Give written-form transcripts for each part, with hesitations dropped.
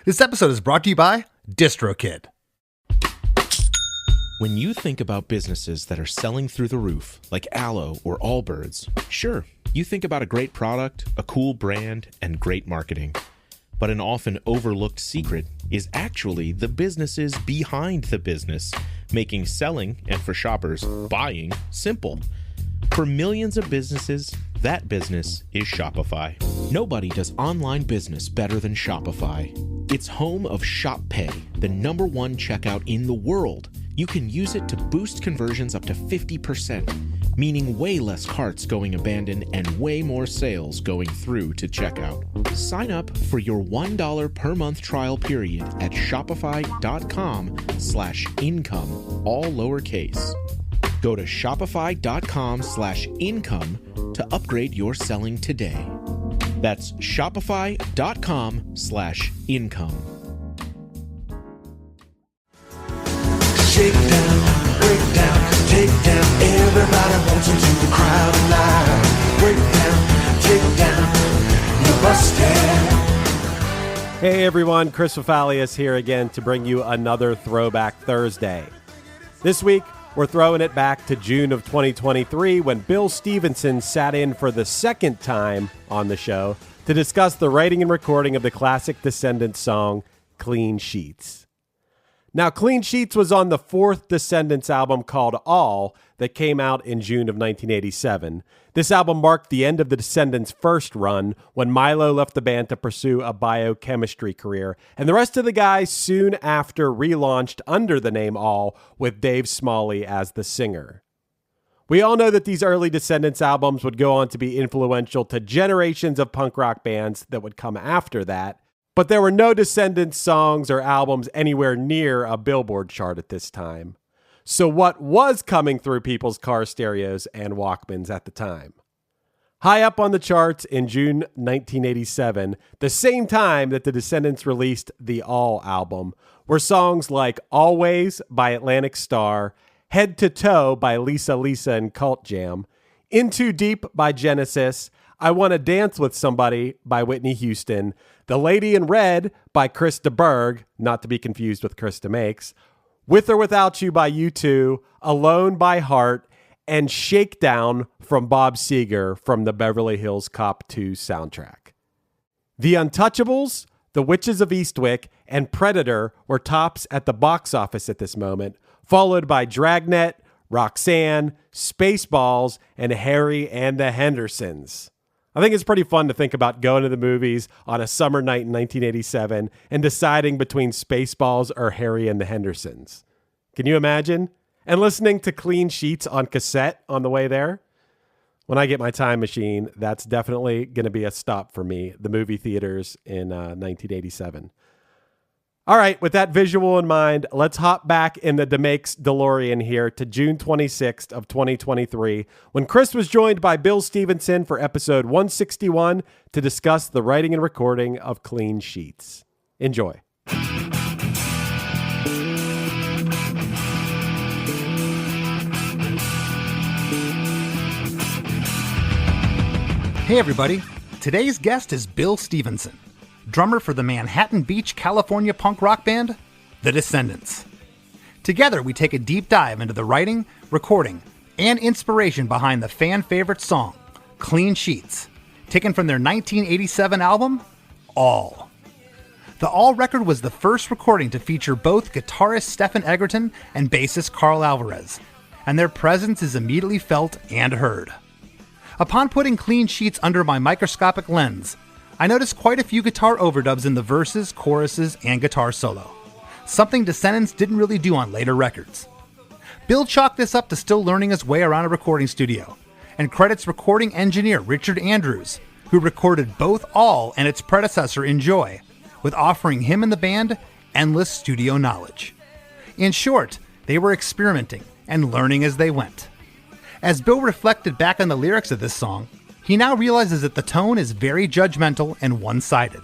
This episode is brought to you by DistroKid. When you think about businesses that are selling through the roof, like Aloe or Allbirds, sure, you think about a great product, a cool brand, and great marketing. But an often overlooked secret is actually the businesses behind the business, making selling, and for shoppers, buying, simple. For millions of businesses, that business is Shopify. Nobody does online business better than Shopify. It's home of Shop Pay, the #1 checkout in the world. You can use it to boost conversions up to 50%, meaning way less carts going abandoned and way more sales going through to checkout. Sign up for your $1 per month trial period at shopify.com/income, all lowercase. Go to shopify.com/income to upgrade your selling today. That's shopify.com/income. Shake down, break down, take down. Everybody wants into the crowd alive. Break down, take down, you're busted. Hey everyone, Chris Fafalius here again to bring you another Throwback Thursday. This week, we're throwing it back to June of 2023 when Bill Stevenson sat in for the second time on the show to discuss the writing and recording of the classic Descendents song, Clean Sheets. Now, Clean Sheets was on the fourth Descendents album called All that came out in June of 1987. This album marked the end of the Descendents' first run when Milo left the band to pursue a biochemistry career, and the rest of the guys soon after relaunched under the name All with Dave Smalley as the singer. We all know that these early Descendents albums would go on to be influential to generations of punk rock bands that would come after that, but there were no Descendents songs or albums anywhere near a Billboard chart at this time. So what was coming through people's car stereos and Walkmans at the time? High up on the charts in June 1987, the same time that the Descendents released the All album, were songs like Always by Atlantic Starr, Head to Toe by Lisa Lisa and Cult Jam, In Too Deep by Genesis, I Wanna Dance with Somebody by Whitney Houston, The Lady in Red by Chris de Burgh, not to be confused with Chris DeMakes, With or Without You by U2, Alone by Heart, and Shakedown from Bob Seger from the Beverly Hills Cop 2 soundtrack. The Untouchables, The Witches of Eastwick, and Predator were tops at the box office at this moment, followed by Dragnet, Roxanne, Spaceballs, and Harry and the Hendersons. I think it's pretty fun to think about going to the movies on a summer night in 1987 and deciding between Spaceballs or Harry and the Hendersons. Can you imagine? And listening to Clean Sheets on cassette on the way there? When I get my time machine, that's definitely going to be a stop for me, the movie theaters in 1987. All right, with that visual in mind, let's hop back in the DeMakes DeLorean here to June 26th of 2023, when Chris was joined by Bill Stevenson for episode 161 to discuss the writing and recording of Clean Sheets. Enjoy. Hey everybody, today's guest is Bill Stevenson, drummer for the Manhattan Beach, California punk rock band, The Descendents. Together, we take a deep dive into the writing, recording, and inspiration behind the fan-favorite song, Clean Sheets, taken from their 1987 album, All. The All record was the first recording to feature both guitarist Stephen Egerton and bassist Carl Alvarez, and their presence is immediately felt and heard. Upon putting Clean Sheets under my microscopic lens, I noticed quite a few guitar overdubs in the verses, choruses, and guitar solo, something Descendents didn't really do on later records. Bill chalked this up to still learning his way around a recording studio, and credits recording engineer Richard Andrews, who recorded both All and its predecessor Enjoy, with offering him and the band endless studio knowledge. In short, they were experimenting and learning as they went. As Bill reflected back on the lyrics of this song, he now realizes that the tone is very judgmental and one-sided,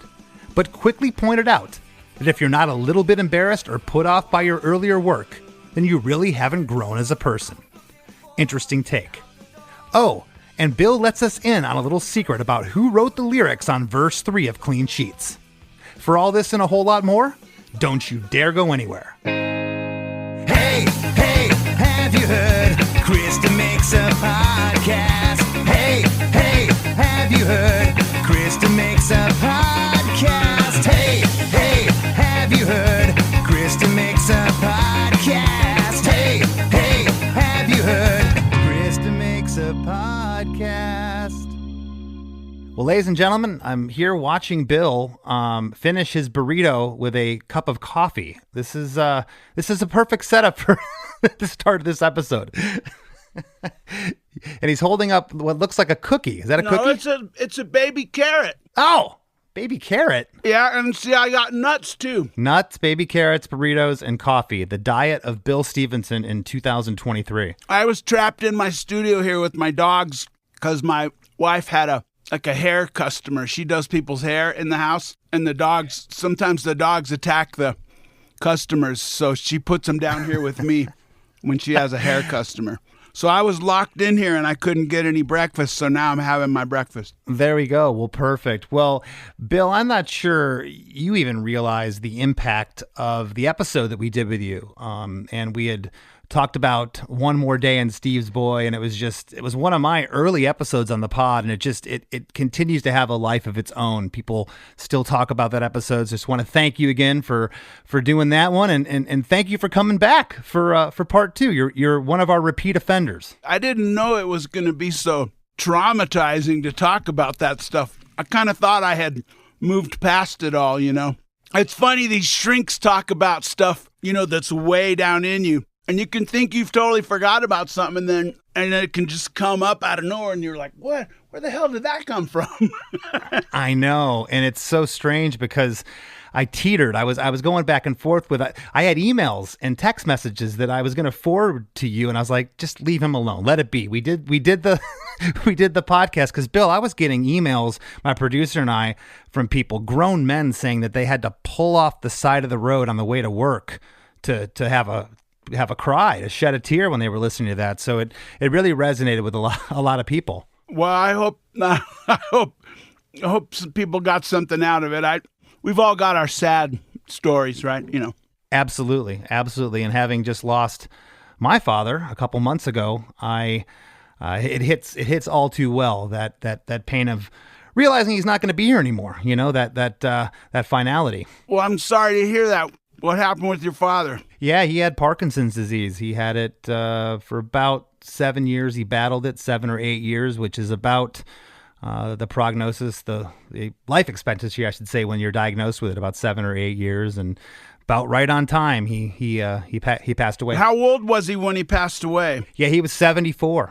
but quickly pointed out that if you're not a little bit embarrassed or put off by your earlier work, then you really haven't grown as a person. Interesting take. Oh, and Bill lets us in on a little secret about who wrote the lyrics on verse 3 of Clean Sheets. For all this and a whole lot more, don't you dare go anywhere. Hey, hey, have you heard? Krista makes a podcast. Hey, hey, have you heard? Krista makes a podcast. Hey, hey, have you heard? Krista makes a podcast. Hey, hey, have you heard? Krista makes a podcast. Well, ladies and gentlemen, I'm here watching Bill finish his burrito with a cup of coffee. This is a perfect setup for the start of this episode. And he's holding up what looks like a cookie. Is that a cookie? No, it's a baby carrot. Oh, baby carrot. Yeah, and see, I got nuts too. Nuts, baby carrots, burritos, and coffee. The diet of Bill Stevenson in 2023. I was trapped in my studio here with my dogs because my wife had a hair customer. She does people's hair in the house, and sometimes the dogs attack the customers, so she puts them down here with me when she has a hair customer. So I was locked in here and I couldn't get any breakfast, so now I'm having my breakfast. There we go. Well, perfect. Well, Bill, I'm not sure you even realize the impact of the episode that we did with you. And we had talked about One More Day in Steve's Boy, and it was one of my early episodes on the pod, and it continues to have a life of its own. People still talk about that episode. So just want to thank you again for doing that one, and thank you for coming back for part two. You're one of our repeat offenders. I didn't know it was going to be so traumatizing to talk about that stuff. I kind of thought I had moved past it all, you know. It's funny, these shrinks talk about stuff, you know, that's way down in you. And you can think you've totally forgot about something, and then it can just come up out of nowhere, and you're like, what? Where the hell did that come from? I know, and it's so strange because I teetered. I was going back and forth with I had emails and text messages that I was going to forward to you, and I was like, just leave him alone. Let it be. We did the we did the podcast because, Bill, I was getting emails, my producer and I, from people, grown men, saying that they had to pull off the side of the road on the way to work to have a cry, to shed a tear when they were listening to that. So it really resonated with a lot of people. Well, I hope some people got something out of it. We've all got our sad stories, right? You know. Absolutely. And having just lost my father a couple months ago, it hits all too well that pain of realizing he's not going to be here anymore. You know, that finality. Well, I'm sorry to hear that. What happened with your father? Yeah, he had Parkinson's disease. He had it for about 7 years. He battled it 7 or 8 years, which is about the prognosis, the life expectancy, I should say, when you're diagnosed with it, about 7 or 8 years, and about right on time. He passed away. How old was he when he passed away? Yeah, he was 74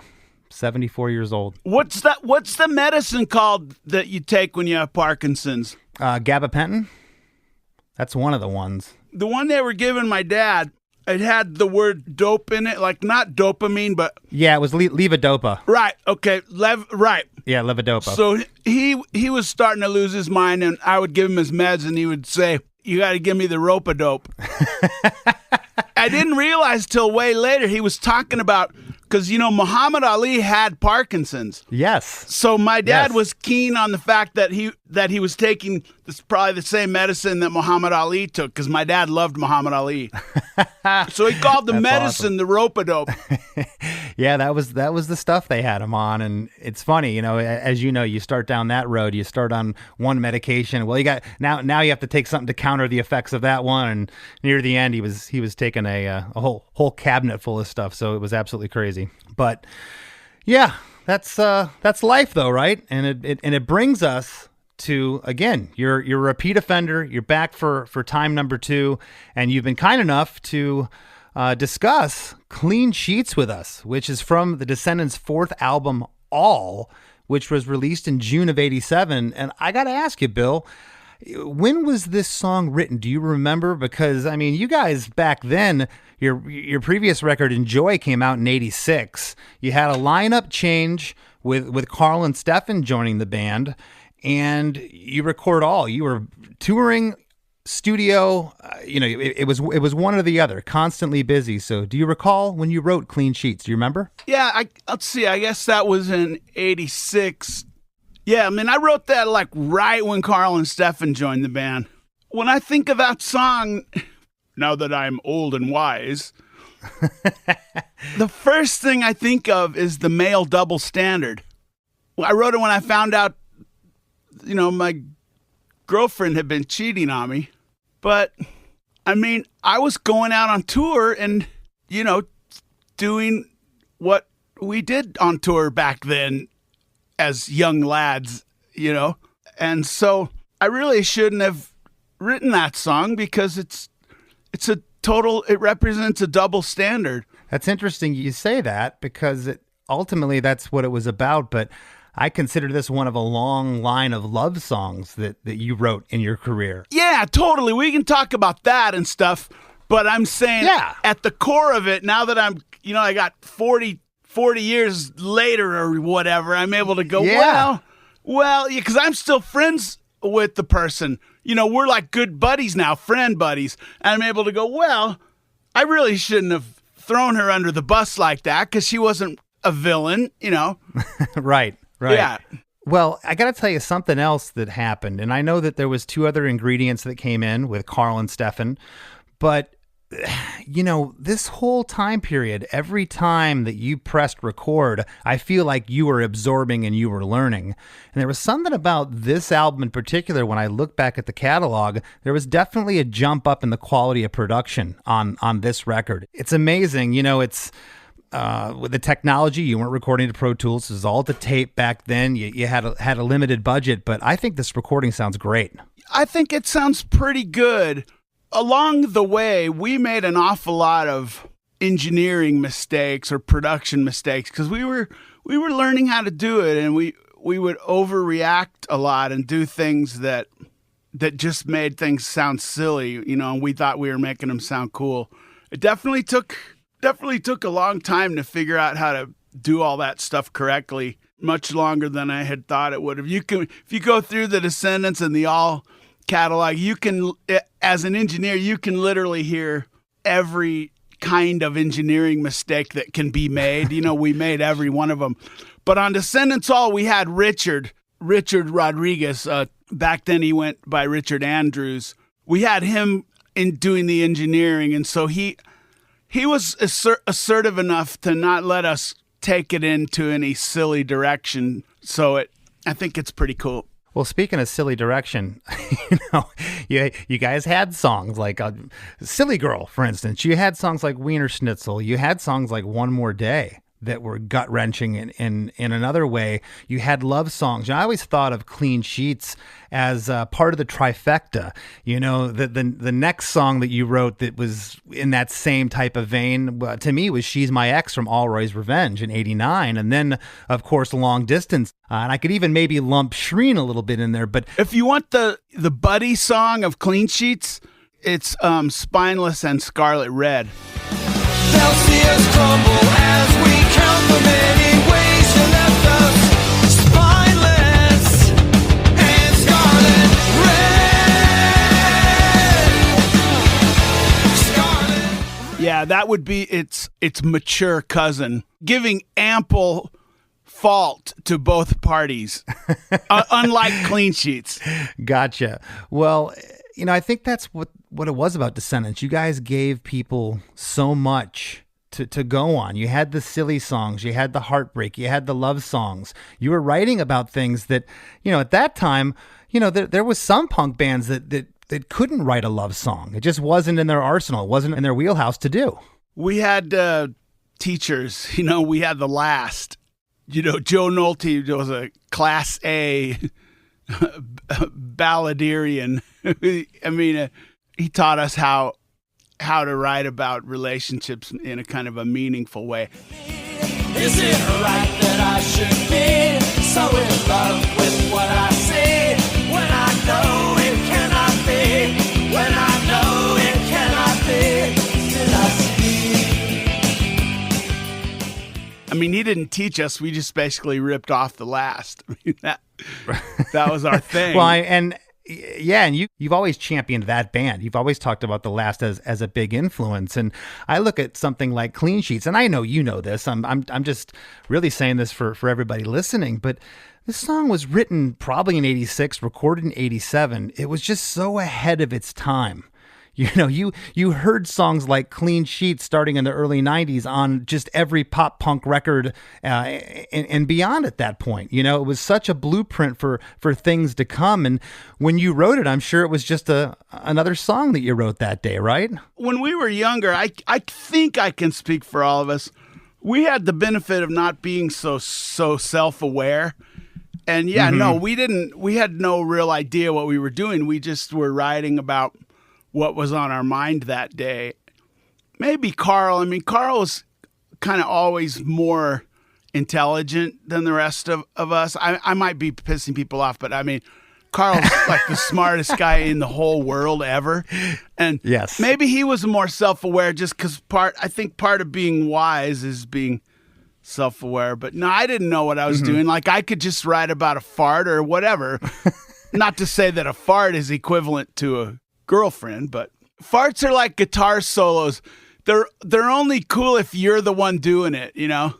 years old. What's the medicine called that you take when you have Parkinson's? Gabapentin. That's one of the ones. The one they were giving my dad, it had the word dope in it, like not dopamine, but... Yeah, it was levodopa. Right, okay, right. Yeah, levodopa. So he was starting to lose his mind, and I would give him his meds, and he would say, you got to give me the rope-a-dope. I didn't realize till way later he was talking about... Because, you know, Muhammad Ali had Parkinson's. Yes. So my dad Yes. was keen on the fact that he was taking probably the same medicine that Muhammad Ali took, because my dad loved Muhammad Ali. So he called the That's medicine awesome. the rope-a-dope. Yeah, that was the stuff they had him on. And it's funny, you know, as you know, you start down that road, you start on one medication. Well, you got now you have to take something to counter the effects of that one. And near the end, he was taking a whole cabinet full of stuff. So it was absolutely crazy. But yeah, that's life though, right? And it brings us to, again, you're a repeat offender. You're back for time number 2, and you've been kind enough to discuss Clean Sheets with us, which is from the Descendents' 4th album, All, which was released in June of '87. And I got to ask you, Bill, when was this song written? Do you remember? Because, I mean, you guys back then, your previous record, Enjoy, came out in '86. You had a lineup change with Carl and Stefan joining the band, and you record All. You were touring, studio, it was one or the other, constantly busy. So do you recall when you wrote Clean Sheets? Do you remember? Yeah, let's see. I guess that was in '86. Yeah, I mean, I wrote that like right when Carl and Stefan joined the band. when I think of that song, now that I'm old and wise, the first thing I think of is the male double standard. I wrote it when I found out, my girlfriend had been cheating on me. But, I mean, I was going out on tour and, doing what we did on tour back then as young lads, And so I really shouldn't have written that song because it represents a double standard. That's interesting you say that because ultimately that's what it was about. But I consider this one of a long line of love songs that you wrote in your career. Yeah, totally. We can talk about that and stuff. But I'm saying at the core of it, now that I'm, I got 40 years later or whatever, I'm able to go, well, because I'm still friends with the person. We're like good buddies now, friend buddies. And I'm able to go, well, I really shouldn't have thrown her under the bus like that because she wasn't a villain, Right. Yeah. Well, I got to tell you something else that happened. And I know that there was two other ingredients that came in with Carl and Stefan. But, this whole time period, every time that you pressed record, I feel like you were absorbing and you were learning. And there was something about this album in particular, when I look back at the catalog, there was definitely a jump up in the quality of production on this record. It's amazing. It's... with the technology, you weren't recording to Pro Tools. It was all the tape back then. You had a limited budget, but I think this recording sounds great. I think it sounds pretty good. Along the way, we made an awful lot of engineering mistakes or production mistakes because we were learning how to do it, and we would overreact a lot and do things that just made things sound silly, and we thought we were making them sound cool. It definitely took a long time to figure out how to do all that stuff correctly, much longer than I had thought it would. If you go through the Descendents and the All catalog, you can, as an engineer, you can literally hear every kind of engineering mistake that can be made. We made every one of them. But on Descendents All, we had Richard Rodriguez. Back then he went by Richard Andrews. We had him in doing the engineering, and so he was assertive enough to not let us take it into any silly direction. So I think it's pretty cool. Well, speaking of silly direction, you guys had songs like Silly Girl, for instance. You had songs like Wiener Schnitzel. You had songs like One More Day that were gut-wrenching in another way. You had love songs. I always thought of Clean Sheets as part of the trifecta. The next song that you wrote that was in that same type of vein, to me, was She's My Ex from Alroy's Revenge in '89. And then, of course, Long Distance. And I could even maybe lump Shreen a little bit in there. But if you want the buddy song of Clean Sheets, it's Spineless and Scarlet Red. They'll see us crumble as we count the many ways you left us spineless and scarlet red. Yeah, that would be its mature cousin, giving ample fault to both parties, unlike Clean Sheets. Gotcha. Well, I think that's what it was about Descendents. You guys gave people so much to go on. You had the silly songs, you had the heartbreak, you had the love songs. You were writing about things that, at that time, there was some punk bands that couldn't write a love song. It just wasn't in their arsenal. It wasn't in their wheelhouse to do. We had teachers, we had the last. Joe Nolte was a Class A balladarian. I mean, he taught us how to write about relationships in a kind of a meaningful way. Is it right that I should be so in love with what I see when I know it cannot be? When I know it cannot be, still I see. I mean, he didn't teach us. We just basically ripped off the last. I mean, that was our thing. Well, and Yeah, and you've always championed that band. You've always talked about The Last as a big influence. And I look at something like Clean Sheets, and I know you know this. I'm just really saying this for everybody listening, but this song was written probably in 86, recorded in 87. It was just so ahead of its time. You know, you heard songs like Clean Sheets starting in the early 90s on just every pop punk record and beyond at that point. You know, it was such a blueprint for things to come. And when you wrote it, I'm sure it was just another song that you wrote that day, right? When we were younger, I think I can speak for all of us. We had the benefit of not being so self-aware. And no, we had no real idea what we were doing. We just were writing about what was on our mind that day. Maybe Carl. I mean, Carl was kind of always more intelligent than the rest of us. I might be pissing people off, but I mean, Carl's like the smartest guy in the whole world ever. And yes, maybe he was more self-aware just because I think part of being wise is being self-aware. But no, I didn't know what I was doing. Like, I could just write about a fart or whatever. Not to say that a fart is equivalent to a girlfriend, but farts are like guitar solos. They're only cool if you're the one doing it, you know?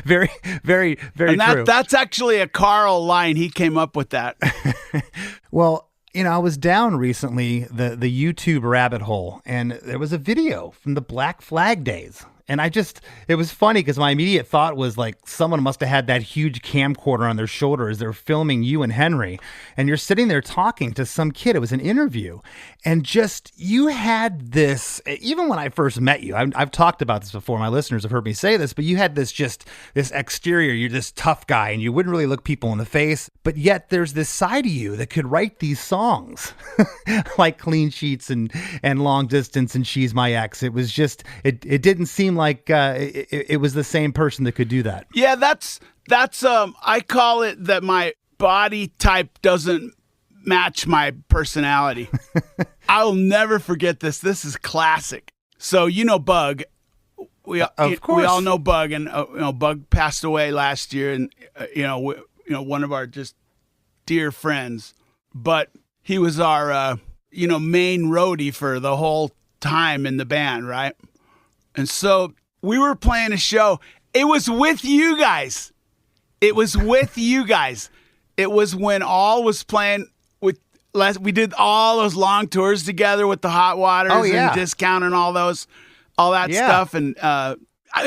Very, very, very true. That's actually a Carl line. He came up with that. Well, you know, I was down recently the YouTube rabbit hole, and there was a video from the Black Flag days. And it was funny because my immediate thought was like, someone must have had that huge camcorder on their shoulder as they're filming you and Henry. And you're sitting there talking to some kid. It was an interview. And you had this, even when I first met you, I've talked about this before. My listeners have heard me say this, but you had this exterior. You're this tough guy and you wouldn't really look people in the face. But yet there's this side of you that could write these songs like Clean Sheets and Long Distance and She's My Ex. It was just, it didn't seem like it was the same person that could do that. Yeah, that's I call it that my body type doesn't match my personality. I'll never forget this. This is classic. So you know Bug. We all know Bug, and Bug passed away last year, and one of our just dear friends. But he was our main roadie for the whole time in the band, right? And so we were playing a show. It was with you guys. It was when All was playing with we did all those long tours together with the Hot Waters and Discount and all that stuff. And I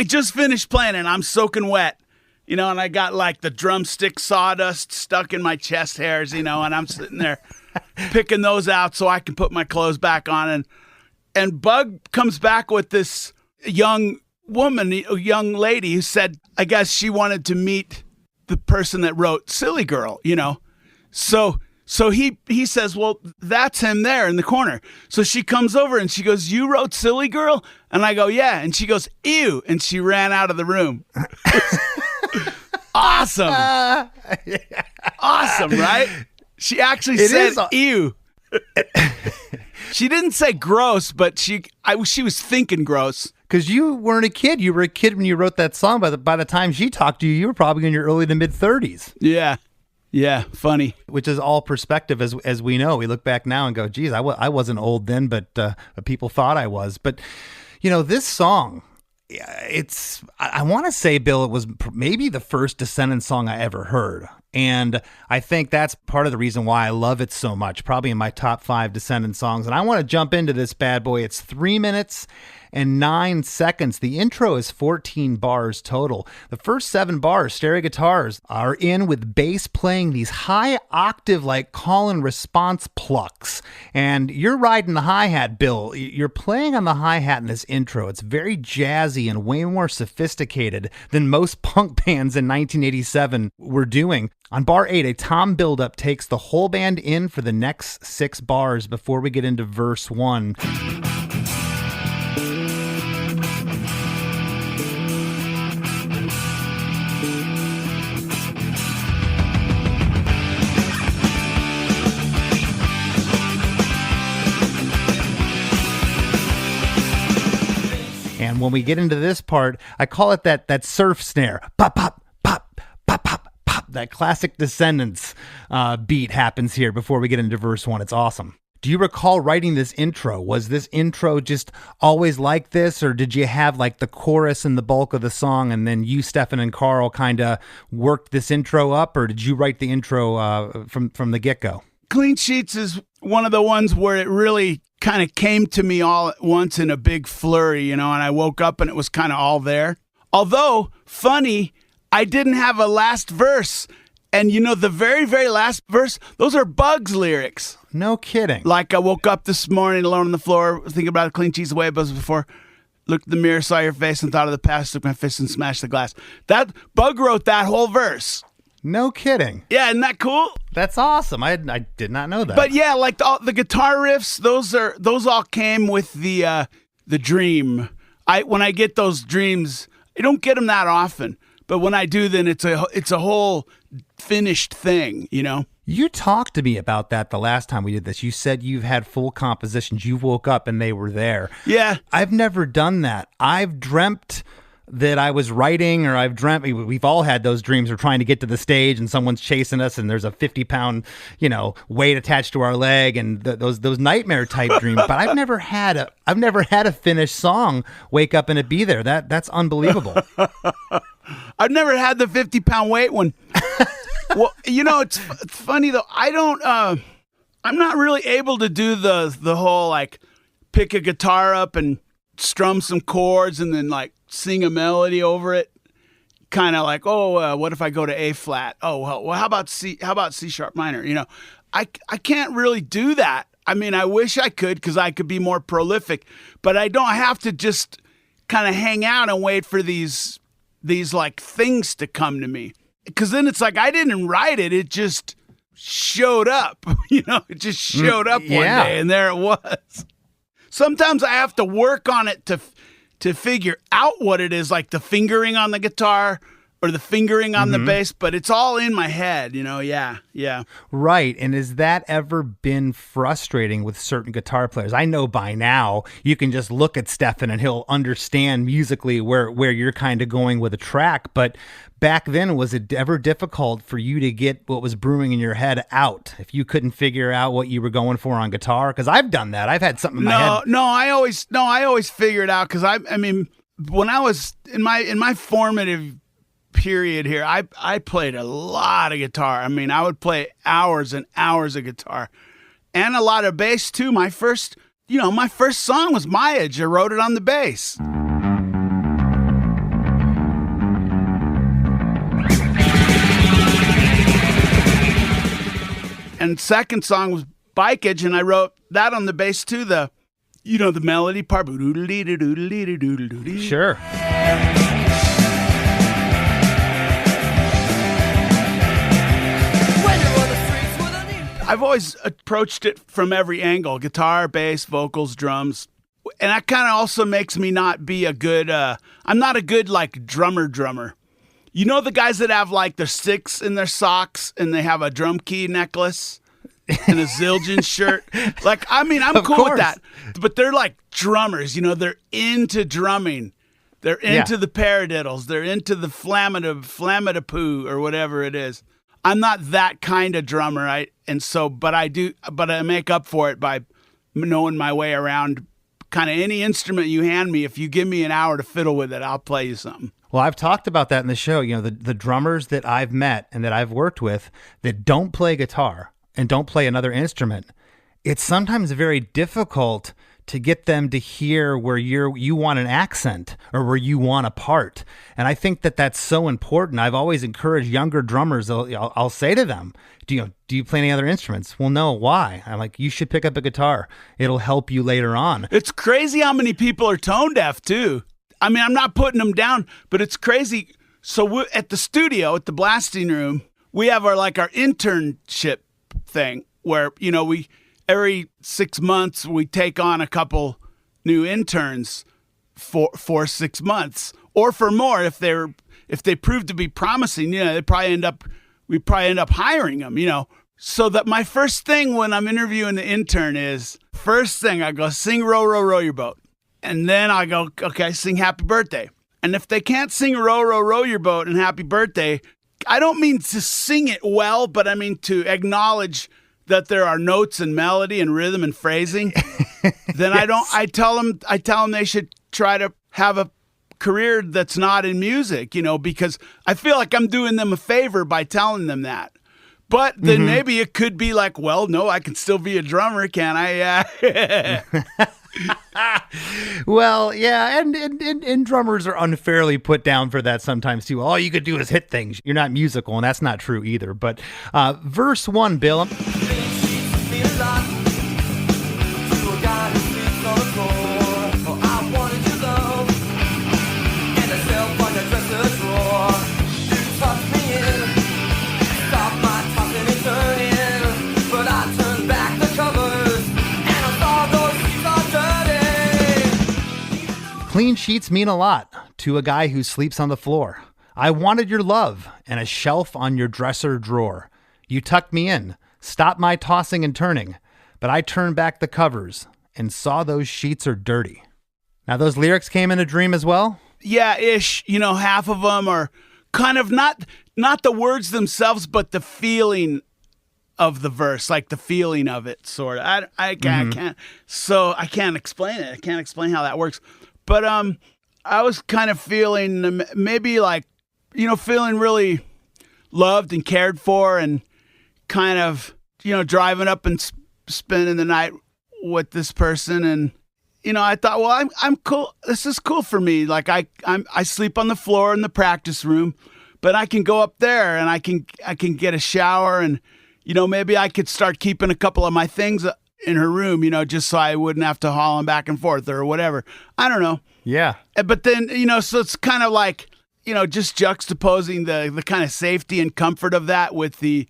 just finished playing and I'm soaking wet, and I got like the drumstick sawdust stuck in my chest hairs, and I'm sitting there picking those out so I can put my clothes back on. And Bug comes back with this young lady who said, I guess she wanted to meet the person that wrote Silly Girl, So he says, well, that's him there in the corner. So she comes over and she goes, you wrote Silly Girl? And I go, yeah. And she goes, ew. And she ran out of the room. Awesome. Awesome, right? She actually said ew. She didn't say gross, but she was thinking gross. Because you weren't a kid. You were a kid when you wrote that song. By the time she talked to you, you were probably in your early to mid 30s. Yeah, funny. Which is all perspective, as we know. We look back now and go, geez, I wasn't old then, but people thought I was. But, this song, I want to say, Bill, it was maybe the first Descendents song I ever heard. And I think that's part of the reason why I love it so much, probably in my top 5 Descendents songs. And I want to jump into this bad boy. It's 3 minutes and 9 seconds. The intro is 14 bars total. The first 7 bars, stereo guitars, are in with bass playing these high octave, like call and response plucks. And you're riding the hi-hat, Bill. You're playing on the hi-hat in this intro. It's very jazzy and way more sophisticated than most punk bands in 1987 were doing. On bar 8, a tom buildup takes the whole band in for the next 6 bars before we get into verse 1. And when we get into this part, I call it that surf snare. Pop, pop, pop, pop, pop, pop. That classic Descendents beat happens here before we get into verse 1. It's awesome. Do you recall writing this intro? Was this intro just always like this, or did you have like the chorus and the bulk of the song, and then you, Stefan, and Carl kind of worked this intro up, or did you write the intro from the get-go? Clean Sheets is one of the ones where it really kind of came to me all at once in a big flurry, and I woke up and it was kind of all there. Although, funny, I didn't have a last verse. And the very, very last verse, those are Bugs lyrics. No kidding. Like I woke up this morning alone on the floor, thinking about a clean cheese the way it was before. Looked in the mirror, saw your face, and thought of the past. Took my fist and smashed the glass. That Bug wrote that whole verse. No kidding. Yeah, isn't that cool? That's awesome. I did not know that. But yeah, like the guitar riffs, those all came with the dream. When I get those dreams, I don't get them that often. But when I do, then it's a whole finished thing, You talked to me about that the last time we did this. You said you've had full compositions. You woke up and they were there. Yeah. I've never done that. I've dreamt that I was writing, or we've all had those dreams. We're trying to get to the stage and someone's chasing us and there's a 50-pound, weight attached to our leg, and those nightmare type dreams. But I've never had a finished song wake up and it be there. That's unbelievable. I've never had the 50-pound weight one. Well, it's funny though. I'm not really able to do the whole like pick a guitar up and strum some chords and then like sing a melody over it. Kind of like, what if I go to A flat? Oh, well, how about C sharp minor? I can't really do that. I mean, I wish I could, because I could be more prolific, but I don't have to just kind of hang out and wait for these like things to come to me. Because then it's like I didn't write it; it just showed up. It just showed up one day, and there it was. Sometimes I have to work on it to figure out what it is, like the fingering on the guitar or the fingering on the bass, but it's all in my head, yeah. Right, and has that ever been frustrating with certain guitar players? I know by now you can just look at Stefan and he'll understand musically where you're kind of going with a track, but back then, was it ever difficult for you to get what was brewing in your head out if you couldn't figure out what you were going for on guitar? Because I've done that. I've had something in my head. I always figure it out, because I mean, when I was in my formative period here, I played a lot of guitar. I mean, I would play hours and hours of guitar and a lot of bass too. My first song was My Age. I wrote it on the bass. And second song was Bikeage, and I wrote that on the bass too. The melody part. Sure. I've always approached it from every angle: guitar, bass, vocals, drums. And that kind of also makes me not be a good, I'm not a good like drummer. The guys that have like their sticks in their socks and they have a drum key necklace and a Zildjian shirt. Like, I mean, I'm cool with that, but they're like drummers, they're into drumming. They're into the paradiddles. They're into the flammadapoo or whatever it is. I'm not that kind of drummer. But I make up for it by knowing my way around kind of any instrument you hand me. If you give me an hour to fiddle with it, I'll play you something. Well, I've talked about that in the show. The drummers that I've met and that I've worked with that don't play guitar and don't play another instrument, it's sometimes very difficult to get them to hear where you want an accent or where you want a part. And I think that that's so important. I've always encouraged younger drummers. I'll say to them, do you play any other instruments? Well, no. Why? I'm like, you should pick up a guitar. It'll help you later on. It's crazy how many people are tone deaf too. I mean, I'm not putting them down, but it's crazy. So at the studio, at the blasting room, we have our internship thing where, we every 6 months we take on a couple new interns for 6 months or for more if they prove to be promising. We probably end up hiring them. So that my first thing when I'm interviewing the intern is, first thing I go, sing Row, Row, Row Your Boat. And then I go, okay, sing Happy Birthday. And if they can't sing Row, Row, Row Your Boat and Happy Birthday, I don't mean to sing it well, but I mean to acknowledge that there are notes and melody and rhythm and phrasing, then yes. I tell them they should try to have a career that's not in music, because I feel like I'm doing them a favor by telling them that. But then maybe it could be like, well, no, I can still be a drummer, can I? Well, yeah, and drummers are unfairly put down for that sometimes too. All you could do is hit things. You're not musical, and that's not true either. But verse 1, Bill. Clean sheets mean a lot to a guy who sleeps on the floor. I wanted your love and a shelf on your dresser drawer. You tucked me in, stopped my tossing and turning, but I turned back the covers and saw those sheets are dirty. Now, those lyrics came in a dream as well? Yeah, ish. Half of them are kind of not the words themselves, but the feeling of the verse, like the feeling of it, sort of. I can't explain it. I can't explain how that works. But I was kind of feeling maybe like, feeling really loved and cared for, and kind of, driving up and spending the night with this person. And, I thought, well, I'm cool. This is cool for me. Like I sleep on the floor in the practice room, but I can go up there and I can get a shower, and, maybe I could start keeping a couple of my things in her room, just so I wouldn't have to haul them back and forth or whatever. I don't know. Yeah. But then, so it's kind of like, just juxtaposing the kind of safety and comfort of that with the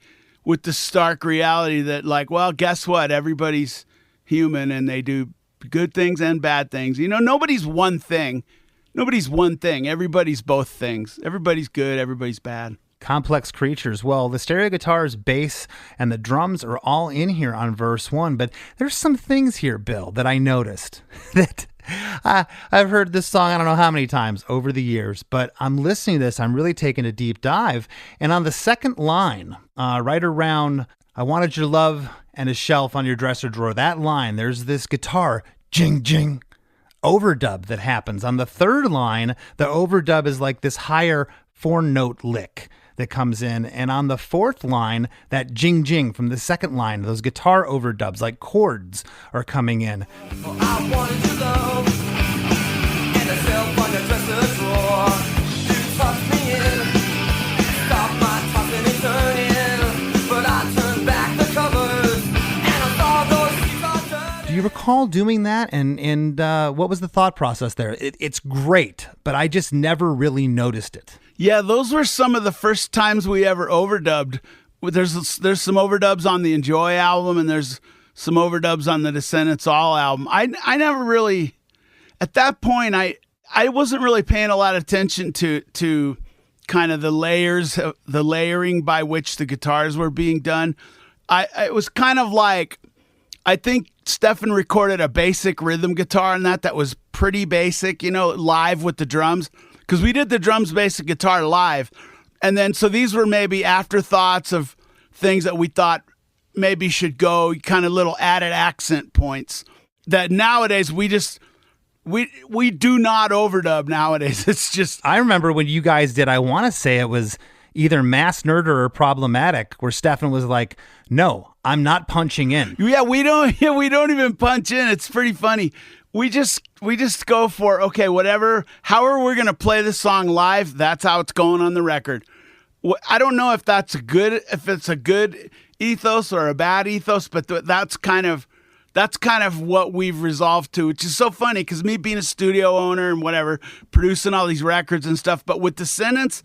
stark reality that, like, well, guess what? Everybody's human and they do good things and bad things. Nobody's one thing. Everybody's both things. Everybody's good. Everybody's bad. Complex creatures. Well, the stereo guitars, bass, and the drums are all in here on verse 1, but there's some things here, Bill, that I noticed that I've heard this song I don't know how many times over the years, but I'm listening to this, I'm really taking a deep dive, and on the second line, right around, I wanted your love and a shelf on your dresser drawer, that line, there's this guitar, jing, jing, overdub that happens. On the third line, the overdub is like this higher 4-note lick that comes in, and on the fourth line, that jing jing from the second line, those guitar overdubs like chords are coming in. Oh, I wanted your love and a shelf on your dresser drawer. You tucked me in, stopped my tossing and turning, but I turned back the covers and I saw those sheets are dirty. Do you recall doing that? And what was the thought process there? It's great, but I just never really noticed it. Yeah, those were some of the first times we ever overdubbed. There's some overdubs on the Enjoy album, and there's some overdubs on the Descendents All album. I never really, at that point, I wasn't really paying a lot of attention to kind of the layering by which the guitars were being done. It was kind of like, I think Stefan recorded a basic rhythm guitar on that was pretty basic, live with the drums. Because we did the drums, basic guitar live. And then, so these were maybe afterthoughts of things that we thought maybe should go, kind of little added accent points that nowadays we do not overdub nowadays. It's just. I remember when you guys did, I want to say it was either Mass Nerder or Problematic, where Stefan was like, no, I'm not punching in. Yeah, we don't even punch in. It's pretty funny. We just go for, okay, whatever, however we're going to play the song live, that's how it's going on the record. I don't know if it's a good ethos or a bad ethos, but that's kind of what we've resolved to, which is so funny because me being a studio owner and whatever, producing all these records and stuff, but with Descendents,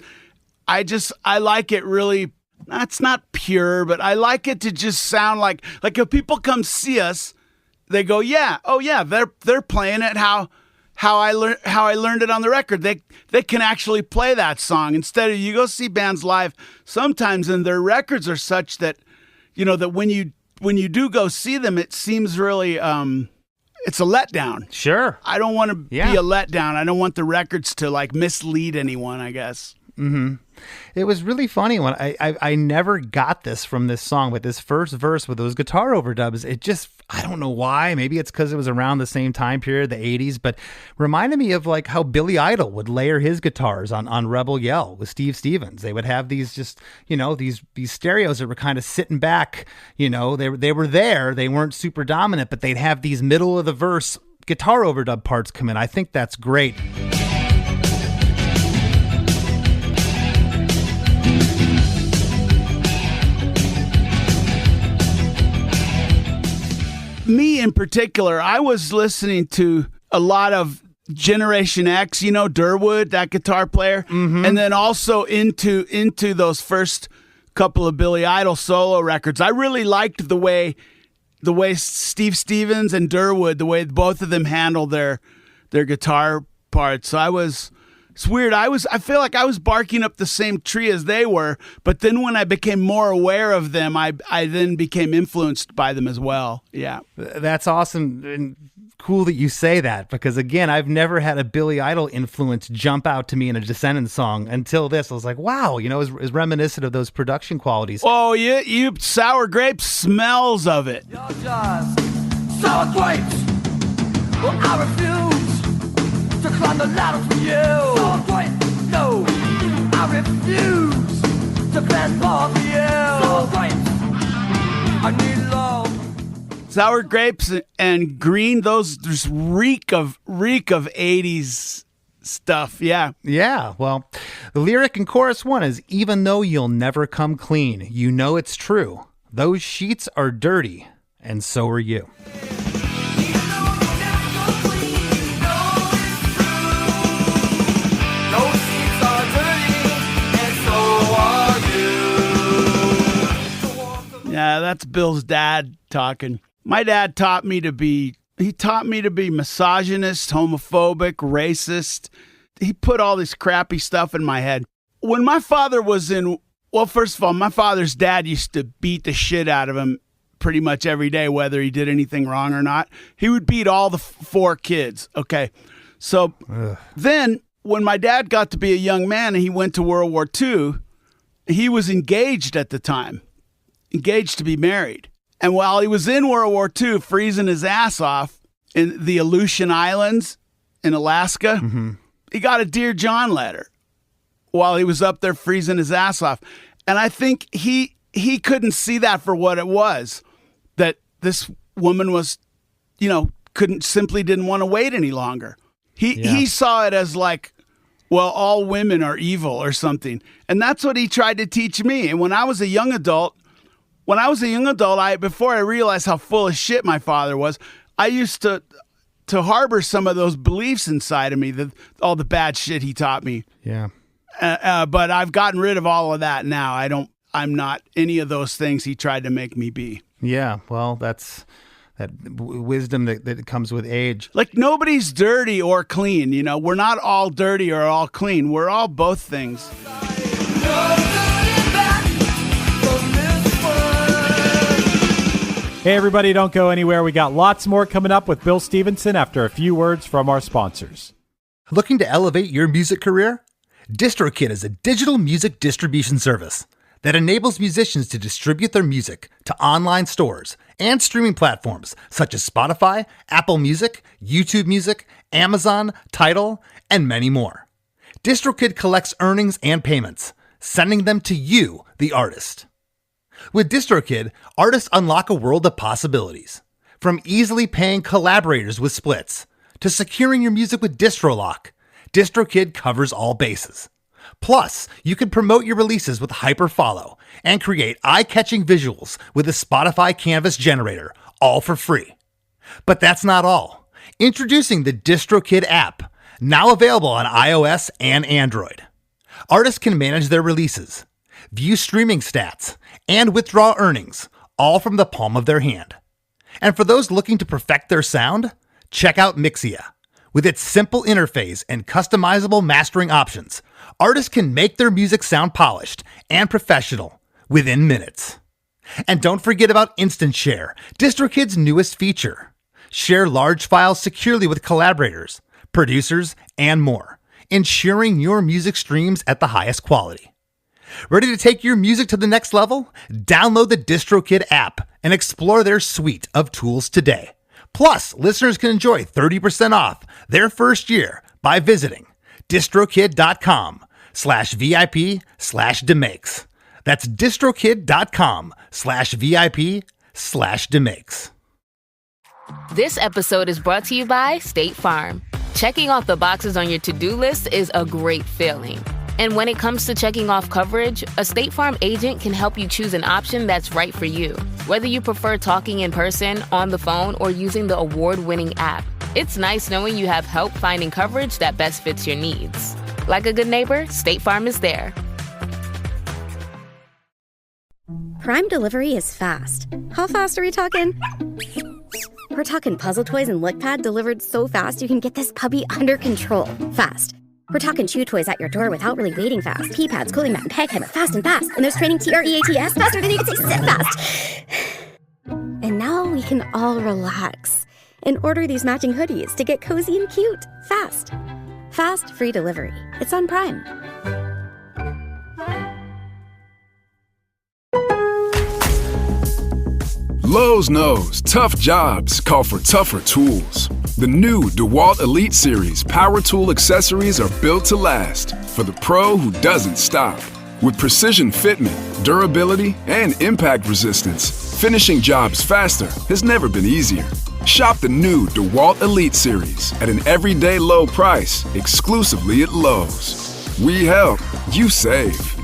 I like it really, that's not pure, but I like it to just sound like if people come see us, they go, yeah, oh yeah, they're playing it how I learned it on the record. They can actually play that song instead of, you go see bands live sometimes and their records are such that, that when you do go see them, it seems really it's a letdown. Sure. I don't want to be a letdown. I don't want the records to like mislead anyone, I guess. It was really funny when I never got this from this song, but this first verse with those guitar overdubs, it just, I don't know why. Maybe it's because it was around the same time period, the 80s, but reminded me of like how Billy Idol would layer his guitars on Rebel Yell with Steve Stevens. They would have these just, these stereos that were kind of sitting back, they were there. They weren't super dominant, but they'd have these middle of the verse guitar overdub parts come in. I think that's great. Me in particular, I was listening to a lot of Generation X, Durwood, that guitar player, and then also into those first couple of Billy Idol solo records. I really liked the way Steve Stevens and Durwood, the way both of them handled their guitar parts. So it's weird. I feel like I was barking up the same tree as they were, but then when I became more aware of them, I then became influenced by them as well. Yeah. That's awesome and cool that you say that, because again, I've never had a Billy Idol influence jump out to me in a Descendents song until this. I was like, wow, it's reminiscent of those production qualities. Oh, you Sour Grapes smells of it. You're just sour grapes. Well, I refuse to climb the ladder for you. Sour grapes, no. I refuse to bend for you. Sour grapes, I need love. Sour Grapes and Green, those just reek of 80s stuff. Yeah. Yeah. Well, the lyric in chorus 1 is, even though you'll never come clean, it's true. Those sheets are dirty, and so are you. Yeah, that's Bill's dad talking. My dad taught me to be misogynist, homophobic, racist. He put all this crappy stuff in my head. When my father was first of all, my father's dad used to beat the shit out of him pretty much every day, whether he did anything wrong or not. He would beat all the 4 kids. Okay. So then when my dad got to be a young man and he went to World War II, he was engaged at the time, engaged to be married. And while he was in World War II, freezing his ass off in the Aleutian Islands in Alaska, he got a Dear John letter while he was up there freezing his ass off. And I think he couldn't see that for what it was, that this woman was, didn't want to wait any longer. He saw it as like, well, all women are evil or something. And that's what he tried to teach me. And when I was a young adult, before I realized how full of shit my father was, I used to harbor some of those beliefs inside of me, all the bad shit he taught me. Yeah. But I've gotten rid of all of that now. I'm not any of those things he tried to make me be. Yeah. Well, that's that wisdom that comes with age. Like, nobody's dirty or clean. We're not all dirty or all clean. We're all both things. Hey, everybody, don't go anywhere. We got lots more coming up with Bill Stevenson after a few words from our sponsors. Looking to elevate your music career? DistroKid is a digital music distribution service that enables musicians to distribute their music to online stores and streaming platforms such as Spotify, Apple Music, YouTube Music, Amazon, Tidal, and many more. DistroKid collects earnings and payments, sending them to you, the artist. With DistroKid, artists unlock a world of possibilities. From easily paying collaborators with splits to securing your music with DistroLock, DistroKid covers all bases. Plus, you can promote your releases with Hyperfollow and create eye-catching visuals with a Spotify Canvas generator, all for free. But that's not all. Introducing the DistroKid app, now available on iOS and Android. Artists can manage their releases, view streaming stats, and withdraw earnings, all from the palm of their hand. And for those looking to perfect their sound, check out Mixia. With its simple interface and customizable mastering options, artists can make their music sound polished and professional within minutes. And don't forget about Instant Share, DistroKid's newest feature. Share large files securely with collaborators, producers, and more ensuring your music streams at the highest quality. Ready to take your music to the next level? Download the DistroKid app and explore their suite of tools today. Plus, listeners can enjoy 30% off their first year by visiting distrokid.com/VIP/DeMakes. That's distrokid.com/VIP/DeMakes. This episode is brought to you by State Farm. Checking off the boxes on your to-do list is a great feeling. And when it comes to checking off coverage, a State Farm agent can help you choose an option that's right for you. Whether you prefer talking in person, on the phone, or using the award-winning app, it's nice knowing you have help finding coverage that best fits your needs. Like a good neighbor, State Farm is there. Prime delivery is fast. How fast are we talking? We're talking puzzle toys and LickPad delivered so fast you can get this puppy under control fast. We're talking chew toys at your door without really waiting fast. Pee pads, cooling mat, and peg hammer fast and fast. And there's training TREATS faster than you can say sit fast. And now we can all relax and order these matching hoodies to get cozy and cute fast. Fast free delivery. It's on Prime. Lowe's knows tough jobs call for tougher tools. The new DeWalt Elite Series power tool accessories are built to last for the pro who doesn't stop. With precision fitment, durability, and impact resistance, finishing jobs faster has never been easier. Shop the new DeWalt Elite Series at an everyday low price exclusively at Lowe's. We help, you save.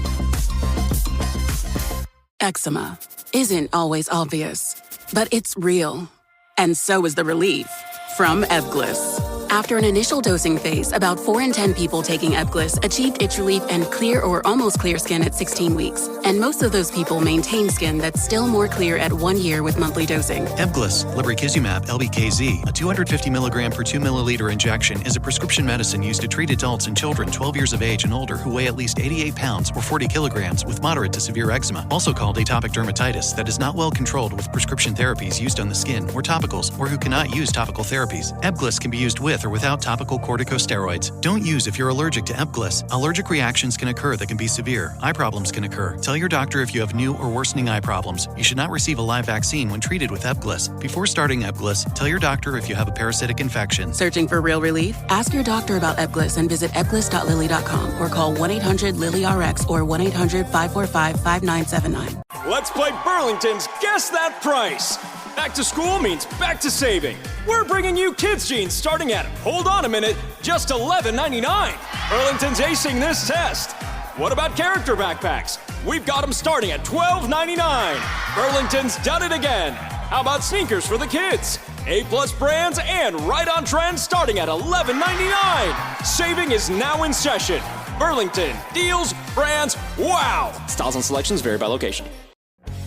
Eczema isn't always obvious, but it's real. And so is the relief from Ebglyss. After an initial dosing phase, about 4 in 10 people taking Ebglyss achieved itch relief and clear or almost clear skin at 16 weeks. And most of those people maintain skin that's still more clear at 1 year with monthly dosing. Ebglyss, lebrikizumab, LBKZ, a 250 milligram per 2 milliliter injection, is a prescription medicine used to treat adults and children 12 years of age and older who weigh at least 88 pounds or 40 kilograms with moderate to severe eczema, also called atopic dermatitis, that is not well controlled with prescription therapies used on the skin or topicals, or who cannot use topical therapies. Ebglyss can be used with or without topical corticosteroids. Don't use if you're allergic to Ebglyss. Allergic reactions can occur that can be severe. Eye problems can occur. Tell your doctor if you have new or worsening eye problems. You should not receive a live vaccine when treated with Ebglyss. Before starting Ebglyss, tell your doctor if you have a parasitic infection. Searching for real relief? Ask your doctor about Ebglyss and visit ebglyss.lilly.com or call 1-800-LILY-RX or 1-800-545-5979. Let's play Burlington's Guess That Price. Back to school means back to saving. We're bringing you kids' jeans starting at, hold on a minute, just $11.99. Burlington's acing this test. What about character backpacks? We've got them starting at $12.99. Burlington's done it again. How about sneakers for the kids? A-plus brands and right on trend starting at $11.99. Saving is now in session. Burlington, deals, brands, wow! Styles and selections vary by location.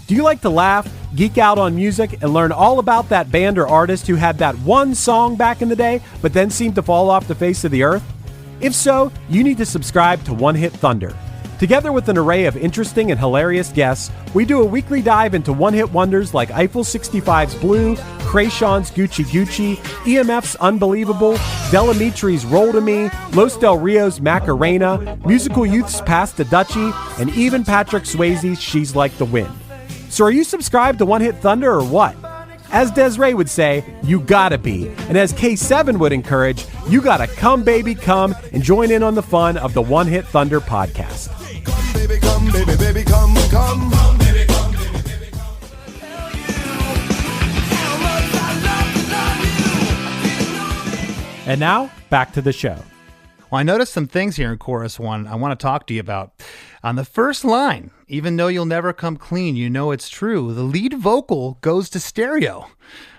Do you like to laugh, geek out on music, and learn all about that band or artist who had that one song back in the day, but then seemed to fall off the face of the earth? If so, you need to subscribe to One Hit Thunder. Together with an array of interesting and hilarious guests, we do a weekly dive into one-hit wonders like Eiffel 65's Blue, Krayshawn's Gucci Gucci, EMF's Unbelievable, Delamitri's Roll to Me, Los Del Rio's Macarena, Musical Youth's Pass the Dutchie, and even Patrick Swayze's She's Like the Wind. So are you subscribed to One Hit Thunder or what? As Desiree would say, you gotta be. And as K7 would encourage, you gotta come baby come and join in on the fun of the One Hit Thunder podcast. Come, baby, come, baby, baby, come, come. Come, baby, come, baby, baby, come. And now, back to the show. Well, I noticed some things here in chorus one I want to talk to you about. On the first line, even though you'll never come clean, you know it's true. The lead vocal goes to stereo.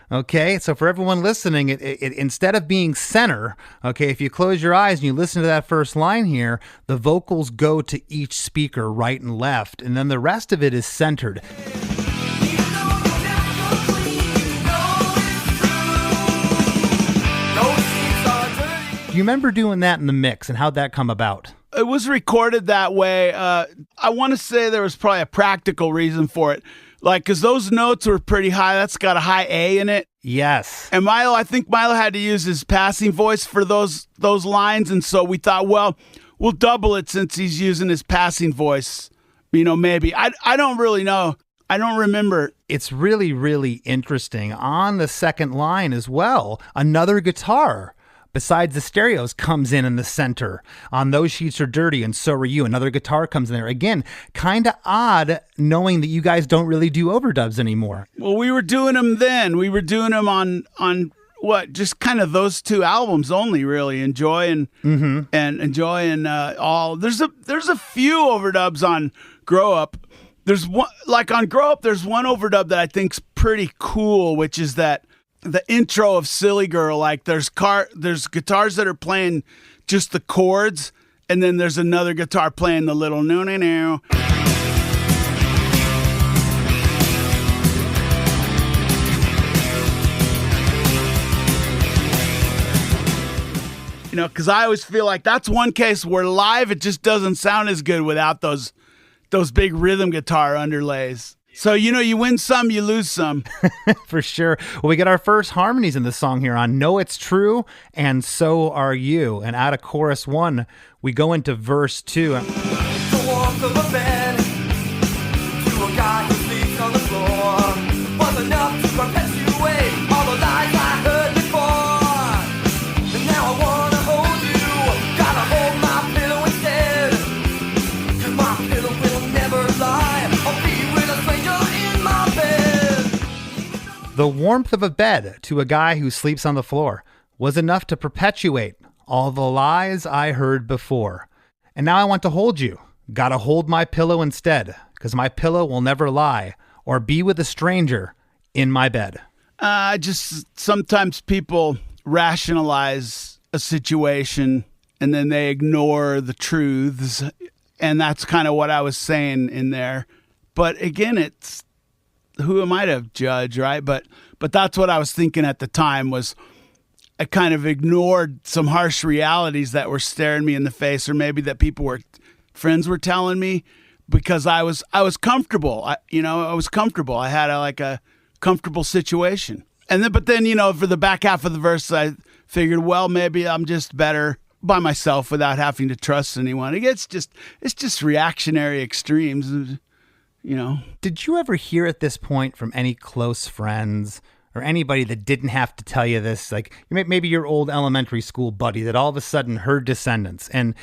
Okay, so for everyone listening, it instead of being center, okay, if you close your eyes and you listen to that first line here, the vocals go to each speaker, right and left, and then the rest of it is centered. Do you remember doing that in the mix, and how'd that come about? It was recorded that way. I want to say there was probably a practical reason for it. Like, because those notes were pretty high. That's got a high A in it. Yes. And Milo, I think Milo had to use his passing voice for those lines, and so we thought, well, we'll double it since he's using his passing voice. Maybe. I don't really know. I don't remember. It's really, really interesting. On the second line as well, another guitar besides the stereos comes in the center. On Those Sheets Are Dirty and So Are You, another guitar comes in there. Again, kind of odd knowing that you guys don't really do overdubs anymore. Well, we were doing them then. We were doing them on what? Just kind of those two albums only, really. Enjoy and Enjoy and all. There's a few overdubs on Grow Up. There's one, like on Grow Up, there's one overdub that I think's pretty cool, which is that the intro of Silly Girl. Like there's guitars that are playing just the chords, and then there's another guitar playing the little no. Because I always feel like that's one case where live it just doesn't sound as good without those big rhythm guitar underlays. So, you win some, you lose some. For sure. Well, we get our first harmonies in the song here on Know It's True and So Are You. And out of chorus 1, we go into verse 2. The warmth of a bed to a guy who sleeps on the floor was enough to perpetuate all the lies I heard before. And now I want to hold you, gotta hold my pillow instead. 'Cause my pillow will never lie, I'll be with a stranger in my bed. The warmth of a bed to a guy who sleeps on the floor was enough to perpetuate all the lies I heard before. And now I want to hold you. Gotta hold my pillow instead, 'cause my pillow will never lie or be with a stranger in my bed. Just sometimes people rationalize a situation and then they ignore the truths. And that's kind of what I was saying in there. But again, it's who am I to judge, right? But that's what I was thinking at the time was I kind of ignored some harsh realities that were staring me in the face, or maybe that friends were telling me, because I was comfortable. I was comfortable. I had a comfortable situation. But then, for the back half of the verse, I figured, well, maybe I'm just better by myself without having to trust anyone. It's just reactionary extremes, Did you ever hear at this point from any close friends or anybody that didn't have to tell you this, like maybe your old elementary school buddy that all of a sudden heard Descendents, and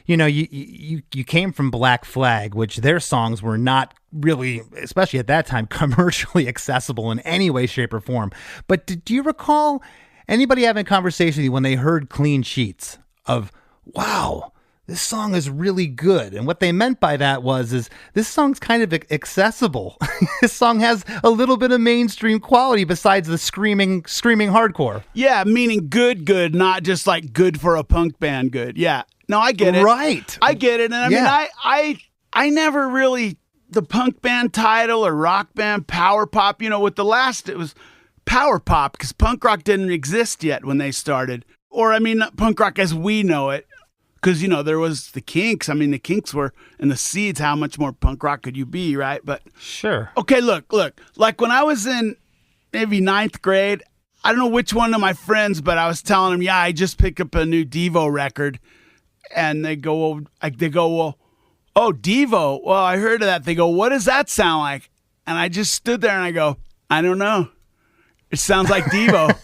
you came from Black Flag, which their songs were not really, especially at that time, commercially accessible in any way, shape, or form. But do you recall anybody having a conversation with you when they heard Clean Sheets of, wow, this song is really good? And what they meant by that is this song's kind of accessible. This song has a little bit of mainstream quality besides the screaming hardcore. Yeah, meaning good, not just like good for a punk band good. Yeah. No, I get it. Right. I get it. And I mean, I never really, the punk band title or rock band, power pop, with the last, it was power pop because punk rock didn't exist yet when they started. Or, I mean, not punk rock as we know it. Because, there was the Kinks. I mean, the Kinks were in the Seeds. How much more punk rock could you be, right? But sure. Okay, look. Like when I was in maybe 9th grade, I don't know which one of my friends, but I was telling them, I just picked up a new Devo record. And they go, well, oh, Devo. Well, I heard of that. They go, what does that sound like? And I just stood there and I go, I don't know. It sounds like Devo.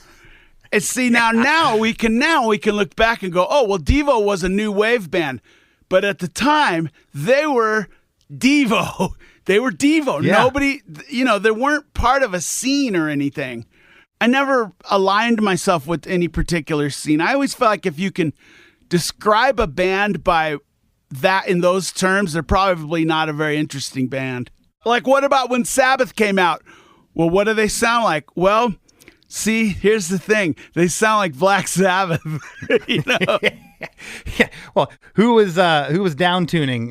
And see, now we can look back and go, oh, well, Devo was a new wave band. But at the time, they were Devo. They were Devo. Yeah. Nobody, they weren't part of a scene or anything. I never aligned myself with any particular scene. I always felt like if you can describe a band by that in those terms, they're probably not a very interesting band. Like, what about when Sabbath came out? Well, what do they sound like? Well, see, here's the thing. They sound like Black Sabbath, Yeah. Well, who was down tuning,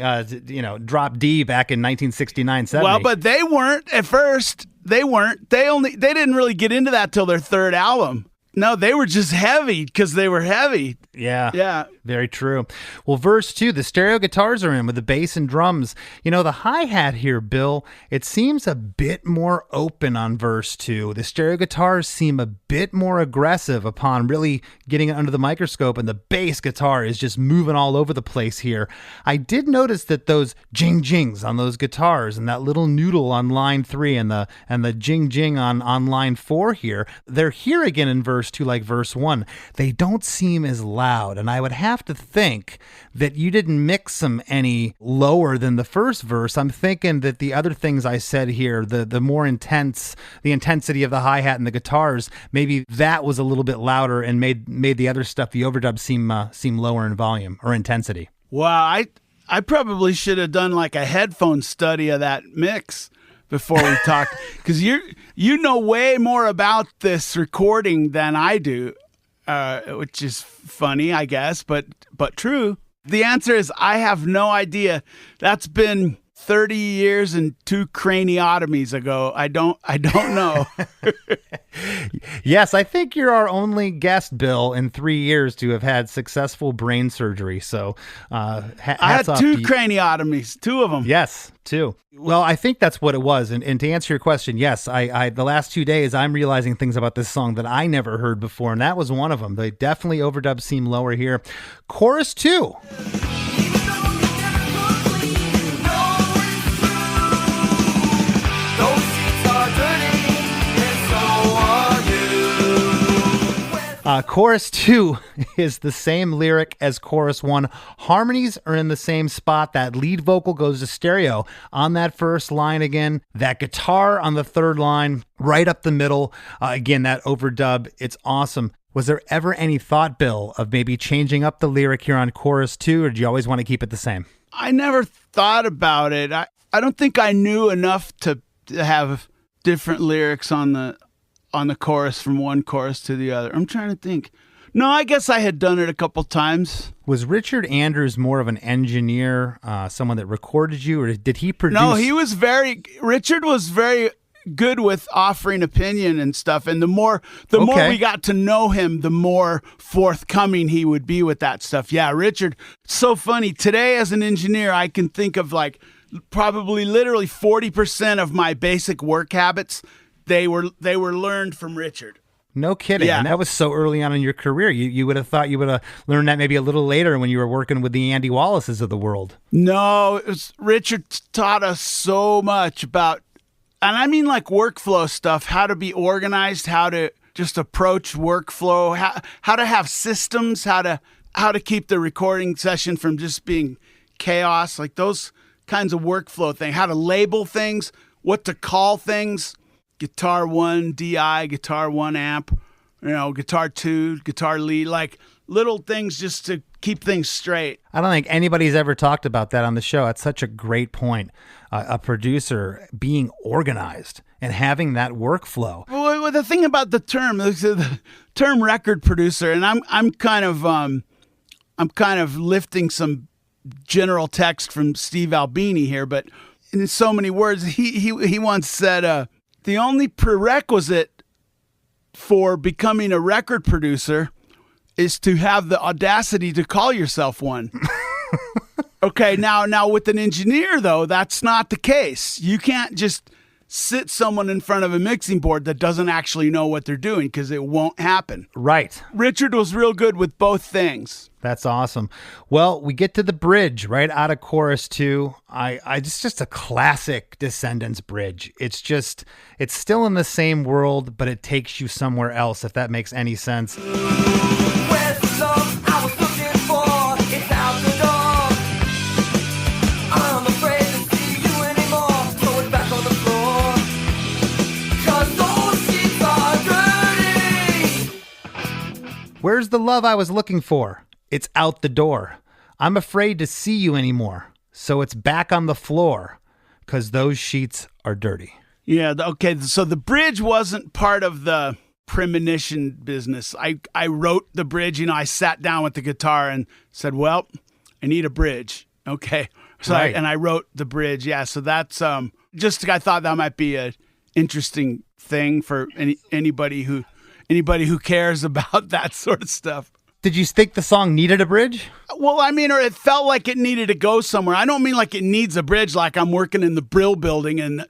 Drop D back in 1969, 70? Well, but they weren't at first. They weren't. They didn't really get into that till their third album. No, they were just heavy because they were heavy. Yeah. Yeah. Very true. Well, verse 2, the stereo guitars are in with the bass and drums. You know, the hi-hat here, Bill, it seems a bit more open on verse 2. The stereo guitars seem a bit more aggressive upon really getting it under the microscope, and the bass guitar is just moving all over the place here. I did notice that those jing-jings on those guitars and that little noodle on line 3 and the jing-jing on line 4 here, they're here again in verse 2 like verse 1. They don't seem as loud, and I would have to think that you didn't mix them any lower than the first verse. I'm thinking that the other things I said here, the more intense, the intensity of the hi-hat and the guitars, maybe that was a little bit louder and made the other stuff, the overdub, seem lower in volume or intensity. Wow, I probably should have done like a headphone study of that mix before we talked, because you know way more about this recording than I do, which is funny, I guess, but true. The answer is I have no idea. That's been 30 years and 2 craniotomies ago. I don't know. Yes, I think you're our only guest, Bill, in 3 years to have had successful brain surgery. So I had 2 craniotomies, 2 of them. Yes, 2. Well, I think that's what it was. And to answer your question, yes, I the last 2 days, I'm realizing things about this song that I never heard before, and that was one of them. They definitely overdubs seem lower here. Chorus 2. Chorus 2 is the same lyric as chorus 1. Harmonies are in the same spot. That lead vocal goes to stereo on that first line again. That guitar on the third line, right up the middle. Again, that overdub, it's awesome. Was there ever any thought, Bill, of maybe changing up the lyric here on chorus 2, or do you always want to keep it the same? I never thought about it. I don't think I knew enough to have different lyrics on the chorus from one chorus to the other. I'm trying to think. No, I guess I had done it a couple times. Was Richard Andrews more of an engineer, someone that recorded you, or did he produce? No, Richard was very good with offering opinion and stuff. And the more we got to know him, the more forthcoming he would be with that stuff. Yeah, Richard, so funny. Today as an engineer, I can think of like probably literally 40% of my basic work habits. They were learned from Richard. No kidding. Yeah. And that was so early on in your career. You would have thought you would have learned that maybe a little later when you were working with the Andy Wallaces of the world. No, Richard taught us so much about, and I mean like workflow stuff, how to be organized, how to just approach workflow, how to have systems, how to keep the recording session from just being chaos, like those kinds of workflow things, how to label things, what to call things. Guitar 1 DI, guitar 1 amp, guitar 2, guitar lead, like little things just to keep things straight. I don't think anybody's ever talked about that on the show. That's such a great point. A producer being organized and having that workflow. Well, the thing about the term record producer, and I'm kind of lifting some general text from Steve Albini here, but in so many words, he once said, the only prerequisite for becoming a record producer is to have the audacity to call yourself one. Okay, now with an engineer, though, that's not the case. You can't just sit someone in front of a mixing board that doesn't actually know what they're doing, because it won't happen. Right. Richard was real good with both things. That's awesome. Well, we get to the bridge right out of chorus 2. It's just a classic Descendents bridge. It's still in the same world, but it takes you somewhere else, if that makes any sense. Where's the love I was looking for? It's out the door. I'm afraid to see you anymore. Throw it back on the floor. 'Cause those sheets are dirty. Where's the love I was looking for? It's out the door. I'm afraid to see you anymore. So it's back on the floor, 'cause those sheets are dirty. Yeah, okay, so the bridge wasn't part of the premonition business. I wrote the bridge, I sat down with the guitar and said, well, I need a bridge. Okay. So right. I wrote the bridge. Yeah, so that's I thought that might be an interesting thing for anybody who, anybody who cares about that sort of stuff. Did you think the song needed a bridge? Well, I mean, or it felt like it needed to go somewhere. I don't mean like it needs a bridge, like I'm working in the Brill building and,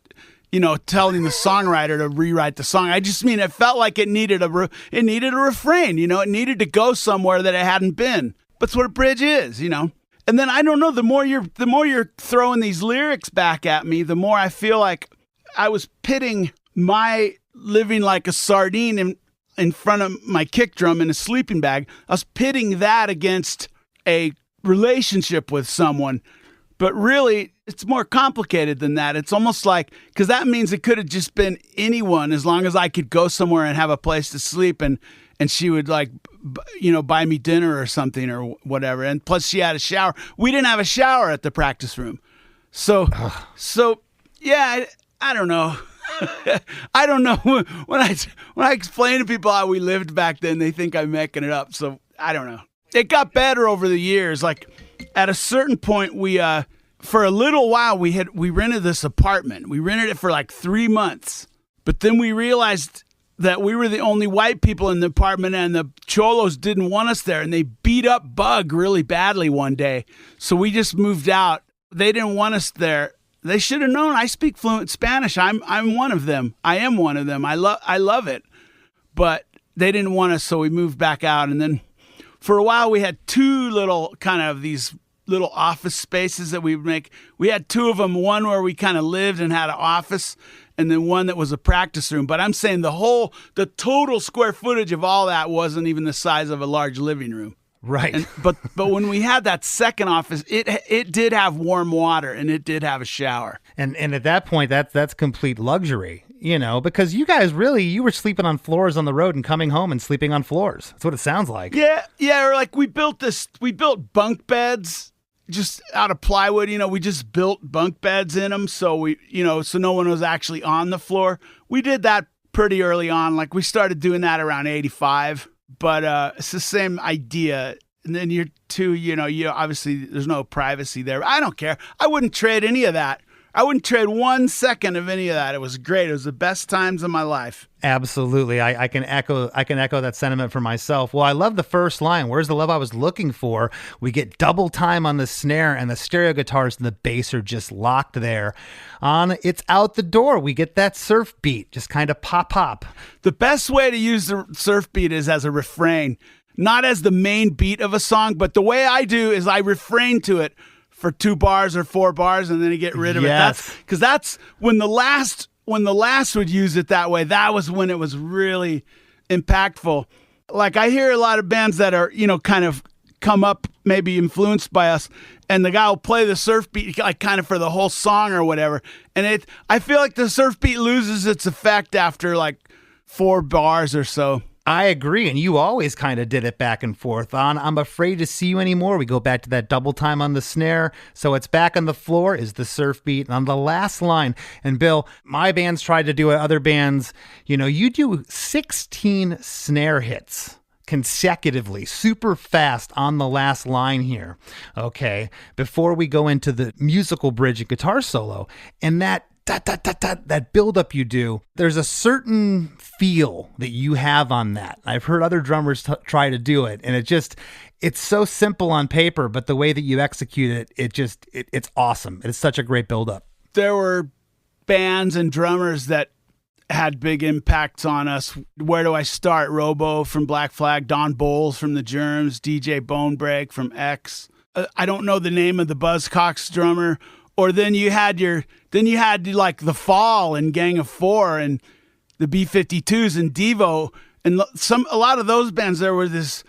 telling the songwriter to rewrite the song. I just mean it felt like it needed a refrain. It needed to go somewhere that it hadn't been. That's what a bridge is, And then I don't know. The more you're throwing these lyrics back at me, the more I feel like I was pitting my living like a sardine in front of my kick drum in a sleeping bag. I was pitting that against a relationship with someone. But really, it's more complicated than that. It's almost like, because that means it could have just been anyone, as long as I could go somewhere and have a place to sleep, and she would buy me dinner or something or whatever. And plus she had a shower. We didn't have a shower at the practice room. So yeah, I don't know. I don't know. When I explain to people how we lived back then, they think I'm making it up. So I don't know. It got better over the years. Like at a certain point, we for a little while we rented this apartment. We rented it for like 3 months, but then we realized that we were the only white people in the apartment, and the cholos didn't want us there, and they beat up Bug really badly one day. So we just moved out. They didn't want us there. They should have known. I speak fluent Spanish. I'm one of them. I am one of them. I love it. But they didn't want us, so we moved back out. And then for a while, we had 2 little kind of these little office spaces that we would make. We had 2 of them, one where we kind of lived and had an office, and then one that was a practice room. But I'm saying the total square footage of all that wasn't even the size of a large living room. Right. But when we had that second office, it did have warm water and it did have a shower. And at that point, that's complete luxury, because you guys you were sleeping on floors on the road and coming home and sleeping on floors. That's what it sounds like. Yeah. Or like we built bunk beds just out of plywood. We just built bunk beds in them. So so no one was actually on the floor. We did that pretty early on. Like we started doing that around 85. But it's the same idea. And then you're obviously there's no privacy there. I don't care. I wouldn't trade any of that. I wouldn't trade 1 second of any of that. It was great. It was the best times of my life. Absolutely. I can echo that sentiment for myself. Well, I love the first line. Where's the love I was looking for? We get double time on the snare, and the stereo guitars and the bass are just locked there. On It's Out the Door, we get that surf beat, just kind of pop. The best way to use the surf beat is as a refrain, not as the main beat of a song, but the way I do is I refrain to it for 2 bars or 4 bars, and then you get rid of it. Because that's when the last would use it that way. That was when it was really impactful. Like I hear a lot of bands that are, kind of come up, maybe influenced by us, and the guy will play the surf beat like kind of for the whole song or whatever. And I feel like the surf beat loses its effect after like 4 bars or so. I agree, and you always kind of did it back and forth. On I'm Afraid to See You Anymore, we go back to that double time on the snare. So It's Back on the Floor is the surf beat. And on the last line, and Bill, my band's tried to do it, other bands, you do 16 snare hits consecutively, super fast on the last line here. Okay, before we go into the musical bridge and guitar solo, and that that build-up you do, there's a certain feel that you have on that. I've heard other drummers try to do it, and it's so simple on paper, but the way that you execute it, it's awesome. It's such a great build-up. There were bands and drummers that had big impacts on us. Where do I start? Robo from Black Flag, Don Bowles from the Germs, DJ Bonebreak from X. I don't know the name of the Buzzcocks drummer. Or then you had like The Fall and Gang of Four and the B-52s and Devo, and a lot of those bands. There were this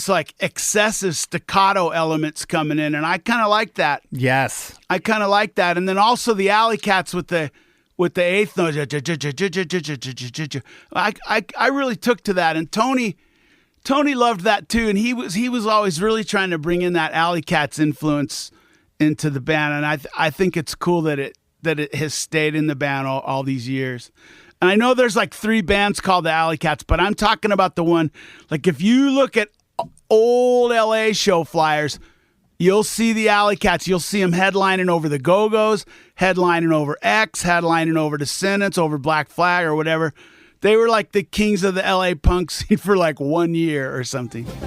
like excessive staccato elements coming in, and I kind of like that. Yes, I kind of like that. And then also the Alley Cats with the eighth note. I really took to that, and Tony loved that too, and he was always really trying to bring in that Alley Cats influence into the band, and I think it's cool that it has stayed in the band all these years. And I know there's like 3 bands called the Alley Cats, but I'm talking about the one, like if you look at old LA show flyers, you'll see the Alley Cats. You'll see them headlining over the Go-Go's, headlining over X, headlining over Descendents, over Black Flag or whatever. They were like the kings of the LA punk scene for like 1 year or something. Too much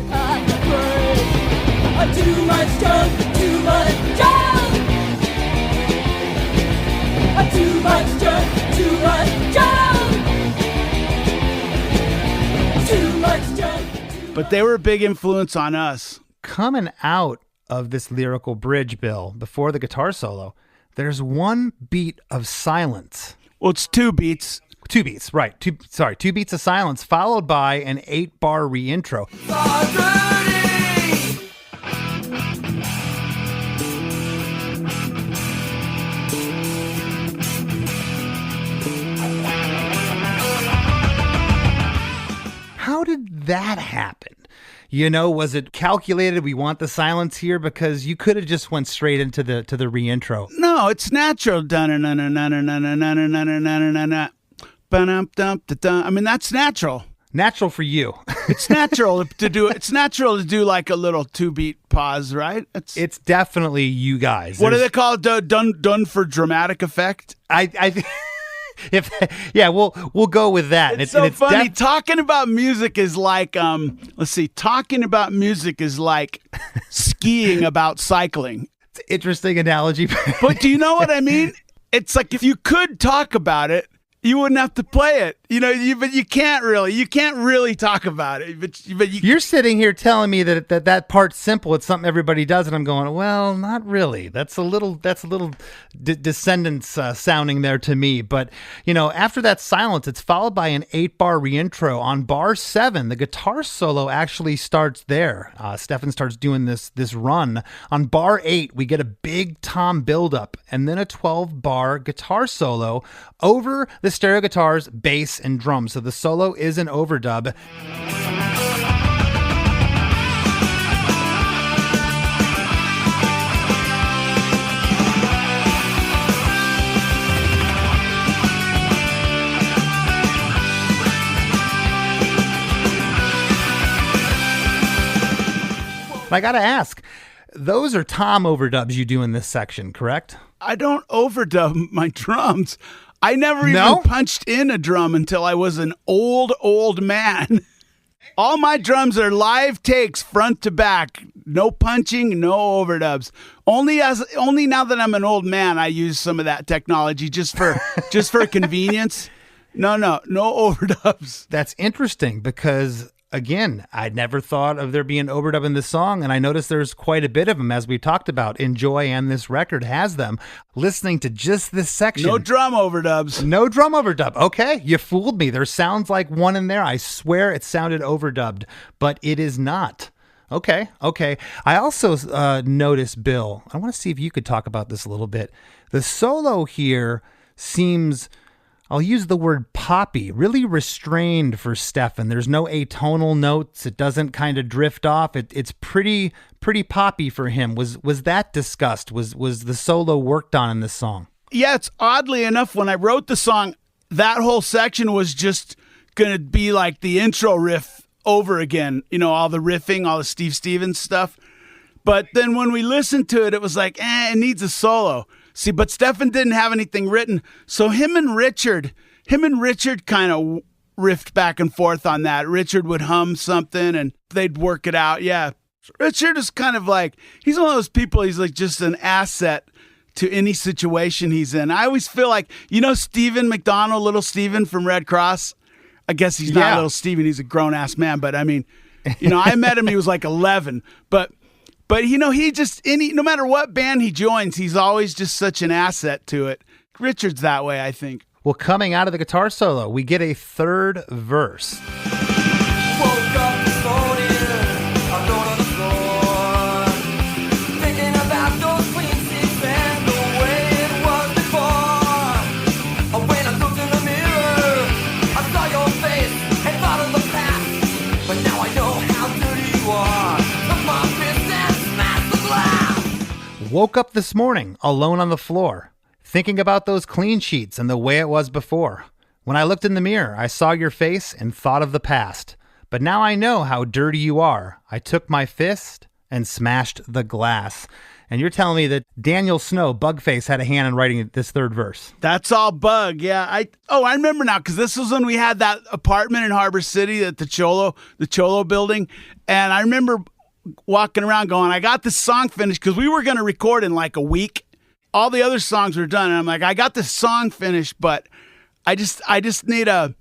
junk, too much junk. Too much junk, too much junk. Too much junk. But they were a big influence on us. Coming out of this lyrical bridge, Bill, before the guitar solo, there's one beat of silence. Well, it's 2 beats. 2 beats, right. 2 beats of silence, followed by an 8-bar reintro. How did that happen? You know, was it calculated? We want the silence here, because you could have just went straight into the reintro. No, it's natural. I mean, that's natural. Natural for you. It's natural to do. It's natural to do like a little 2-beat pause, right? It's definitely you guys. What do they call it? Done for dramatic effect? We'll go with that. It's so funny. Talking about music is like talking about music is like skiing about cycling. It's an interesting analogy. But do you know what I mean? It's like if you could talk about it, you wouldn't have to play it, but you can't really talk about it. But you're sitting here telling me that part's simple. It's something everybody does, and I'm going, well, not really. That's a little Descendents sounding there to me. But after that silence, it's followed by an 8-bar reintro. On bar 7, the guitar solo actually starts there. Stefan starts doing this run. On bar 8, we get a big tom buildup, and then a 12-bar guitar solo over the stereo guitars, bass, and drums. So the solo is an overdub. I gotta ask, those are tom overdubs you do in this section, correct? I don't overdub my drums. I never even punched in a drum until I was an old man. All my drums are live takes, front to back. No punching, no overdubs. Only now that I'm an old man, I use some of that technology just for convenience. No overdubs. That's interesting because, again, I'd never thought of there being overdub in this song, and I noticed there's quite a bit of them, as we talked about. Enjoy and this record has them. Listening to just this section. No drum overdubs. No drum overdub. Okay, you fooled me. There sounds like one in there. I swear it sounded overdubbed, but it is not. Okay. I also noticed, Bill, I want to see if you could talk about this a little bit. The solo here seems, I'll use the word poppy, really restrained for Stefan. There's no atonal notes. It doesn't kind of drift off. It's pretty poppy for him. Was that discussed? Was the solo worked on in this song? Yeah, it's oddly enough, when I wrote the song, that whole section was just going to be like the intro riff over again. All the riffing, all the Steve Stevens stuff. But then when we listened to it, it was like, it needs a solo. See, but Stefan didn't have anything written, so him and Richard kind of riffed back and forth on that. Richard would hum something, and they'd work it out. Yeah, Richard is kind of like, he's one of those people, he's like just an asset to any situation he's in. I always feel like, Stephen McDonald, Little Steven from Red Cross? I guess he's not Little Steven, he's a grown-ass man, but I mean, I met him, he was like 11, But he just, no matter what band he joins, he's always just such an asset to it. Richard's that way, I think. Well, coming out of the guitar solo, we get a third verse. Woke up this morning, alone on the floor, thinking about those clean seats and the way it was before. When I looked in the mirror, I saw your face and thought of the past. But now I know how dirty you are. Woke up this morning, alone on the floor, thinking about those clean sheets and the way it was before. When I looked in the mirror, I saw your face and thought of the past. But now I know how dirty you are. I took my fist and smashed the glass. And you're telling me that Daniel Snow, Bugface, had a hand in writing this third verse. That's all Bug, yeah. I remember now, because this was when we had that apartment in Harbor City at the Cholo building. And I remember walking around going, I got this song finished, because we were going to record in like a week. All the other songs were done. And I'm like, I got this song finished, but I just need a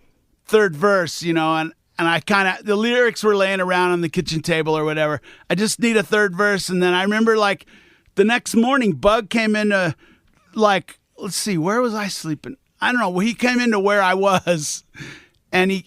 third verse, and I the lyrics were laying around on the kitchen table or whatever. I just need a third verse. And then I remember like the next morning, Bug came into like, let's see, where was I sleeping? I don't know. Well, he came into where I was, and he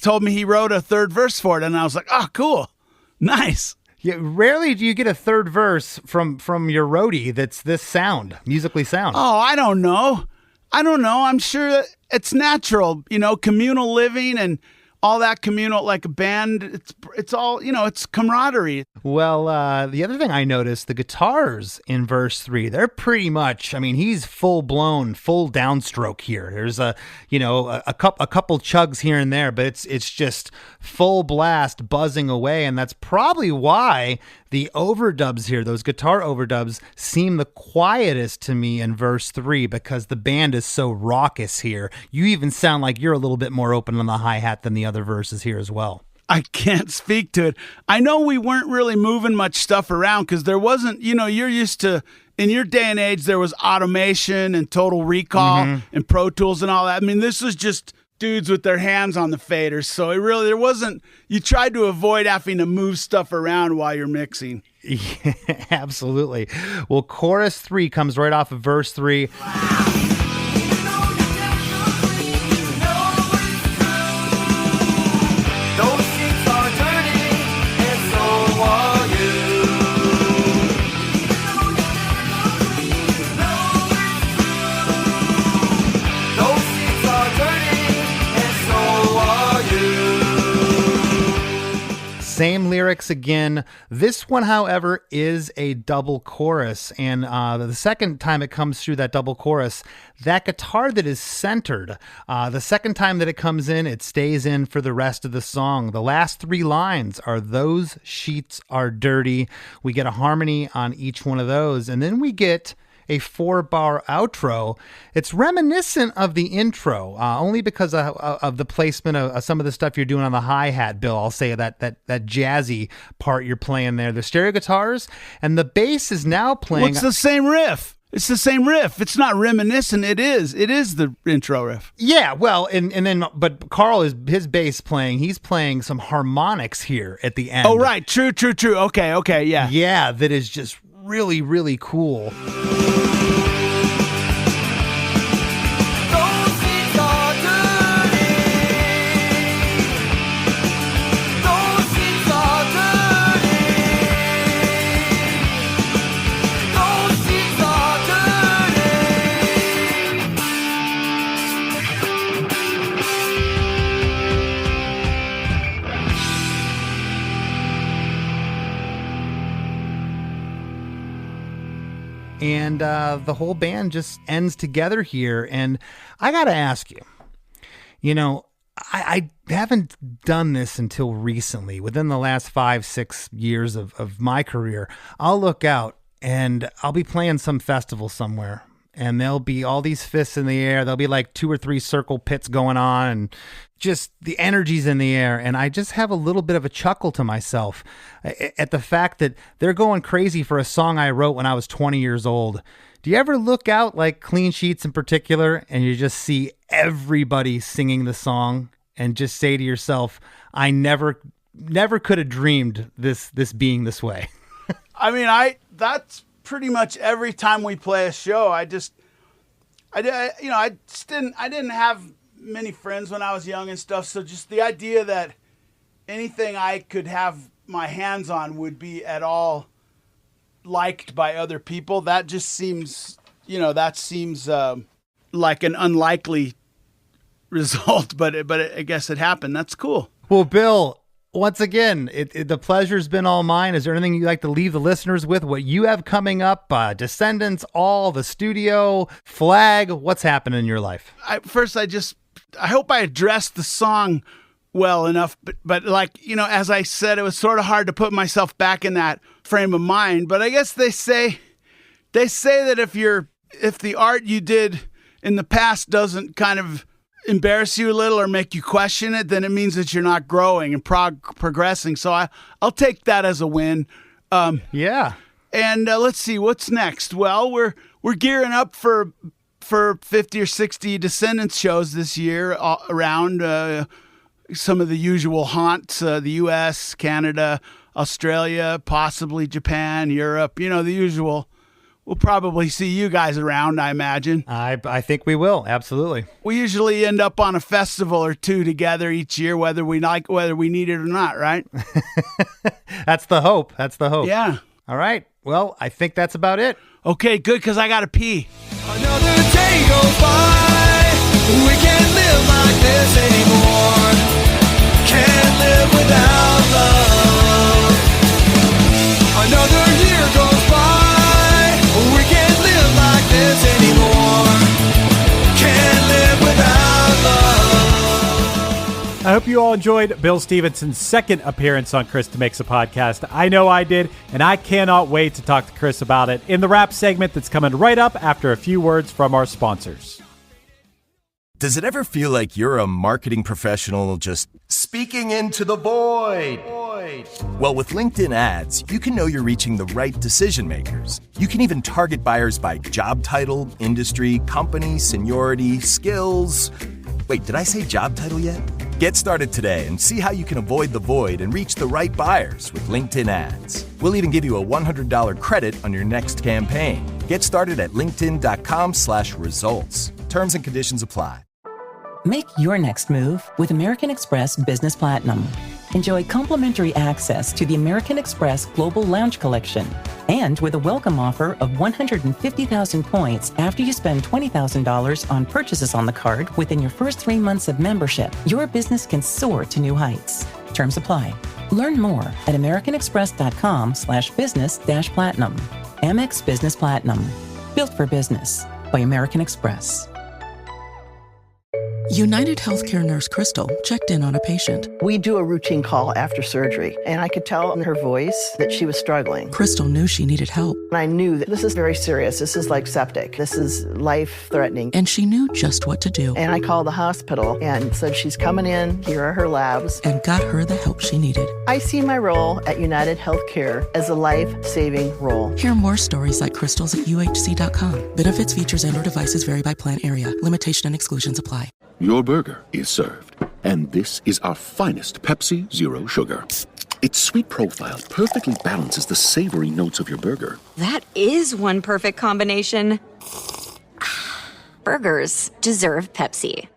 told me he wrote a third verse for it. And I was like, oh, cool. Nice. Yeah, rarely do you get a third verse from your roadie that's this sound, musically sound. Oh, I don't know. I'm sure that it's natural, communal living and all that communal, like a band. It's all, it's camaraderie. Well, the other thing I noticed, the guitars in verse 3, they're pretty much, he's full downstroke here. There's a couple chugs here and there, but it's just full blast buzzing away. And that's probably why the overdubs here, those guitar overdubs, seem the quietest to me in verse 3, because the band is so raucous here. You even sound like you're a little bit more open on the hi-hat than the other verses here as well. I can't speak to it. I know we weren't really moving much stuff around, because there wasn't, you're used to, in your day and age, there was automation and Total Recall and Pro Tools and all that. This was just dudes with their hands on the faders. So there wasn't, you tried to avoid having to move stuff around while you're mixing. Yeah, absolutely. Well, chorus 3 comes right off of verse 3. Same lyrics again. This one, however, is a double chorus. And the second time it comes through that double chorus, that guitar that is centered, the second time that it comes in, it stays in for the rest of the song. The last 3 lines are "those sheets are dirty." We get a harmony on each one of those. And then we get a 4-bar outro. It's reminiscent of the intro, only because of the placement of some of the stuff you're doing on the hi-hat, Bill. I'll say that jazzy part you're playing there. The stereo guitars and the bass is now playing. Well, it's the same riff. It's the same riff. It's not reminiscent. It is the intro riff. Yeah, well, and then, but Carl is his bass playing. He's playing some harmonics here at the end. Oh, right. True. Okay, yeah. Yeah, that is just really, really cool. And the whole band just ends together here. And I got to ask you, I haven't done this until recently. Within the last 5-6 years of my career, I'll look out and I'll be playing some festival somewhere. And there'll be all these fists in the air. There'll be like 2 or 3 circle pits going on, and just the energy's in the air. And I just have a little bit of a chuckle to myself at the fact that they're going crazy for a song I wrote when I was 20 years old. Do you ever look out, like Clean Sheets in particular, and you just see everybody singing the song and just say to yourself, I never could have dreamed this being this way? That's pretty much every time we play a show. I didn't have many friends when I was young and stuff. So just the idea that anything I could have my hands on would be at all liked by other people, that just seems, like an unlikely result, but I guess it happened. That's cool. Well, Bill, once again, the pleasure's been all mine. Is there anything you'd like to leave the listeners with? What you have coming up? Descendents, the studio, Flag. What's happening in your life? I hope I addressed the song well enough, but like, you know, as I said, it was sort of hard to put myself back in that frame of mind. But I guess they say that if the art you did in the past doesn't kind of embarrass you a little or make you question it, then it means that you're not growing and progressing. So I'll take that as a win. Yeah. And let's see what's next. Well, we're gearing up for 50 or 60 Descendents shows this year around some of the usual haunts, the U.S., Canada, Australia, possibly Japan, Europe, you know, the usual. We'll probably see you guys around, I imagine. I think we will. Absolutely. We usually end up on a festival or two together each year, whether we need it or not, right? That's the hope. Yeah. All right. Well, I think that's about it. Okay, good, because I got to pee. Another day goes by. We can't live like this anymore. Can't live without love. Another year goes by. We can't live like this anymore. Can't live without love. I hope you all enjoyed Bill Stevenson's second appearance on Chris DeMakes a Podcast. I know I did, and I cannot wait to talk to Chris about it in the rap segment that's coming right up after a few words from our sponsors. Does it ever feel like you're a marketing professional just speaking into the void? Well, with LinkedIn ads, you can know you're reaching the right decision makers. You can even target buyers by job title, industry, company, seniority, skills. Wait, did I say job title yet? Get started today and see how you can avoid the void and reach the right buyers with LinkedIn ads. We'll even give you a $100 credit on your next campaign. Get started at linkedin.com/results. Terms and conditions apply. Make your next move with American Express Business Platinum. Enjoy complimentary access to the American Express Global Lounge Collection. And with a welcome offer of 150,000 points after you spend $20,000 on purchases on the card within your first 3 months of membership, your business can soar to new heights. Terms apply. Learn more at americanexpress.com/business-platinum. Amex Business Platinum. Built for business by American Express. United Healthcare nurse Crystal checked in on a patient. We do a routine call after surgery, and I could tell in her voice that she was struggling. Crystal knew she needed help. And I knew that this is very serious. This is like septic. This is life-threatening. And she knew just what to do. And I called the hospital and said, she's coming in. Here are her labs. And got her the help she needed. I see my role at United Healthcare as a life-saving role. Hear more stories like Crystal's at uhc.com. Benefits, features, and/or devices vary by plan area. Limitation and exclusions apply. Your burger is served, and this is our finest Pepsi Zero Sugar. Its sweet profile perfectly balances the savory notes of your burger. That is one perfect combination. Burgers deserve Pepsi.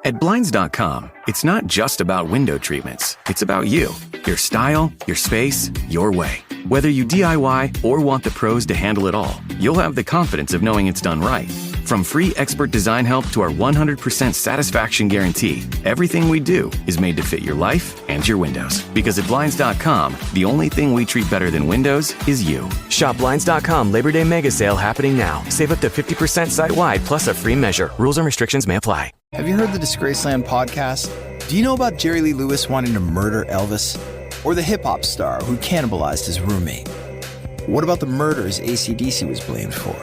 At Blinds.com, it's not just about window treatments. It's about you, your style, your space, your way. Whether you DIY or want the pros to handle it all, you'll have the confidence of knowing it's done right. From free expert design help to our 100% satisfaction guarantee, everything we do is made to fit your life and your windows. Because at Blinds.com, the only thing we treat better than windows is you. Shop Blinds.com Labor Day Mega Sale happening now. Save up to 50% site-wide plus a free measure. Rules and restrictions may apply. Have you heard the Disgraceland podcast? Do you know about Jerry Lee Lewis wanting to murder Elvis? Or the hip-hop star who cannibalized his roommate? What about the murders AC/DC was blamed for?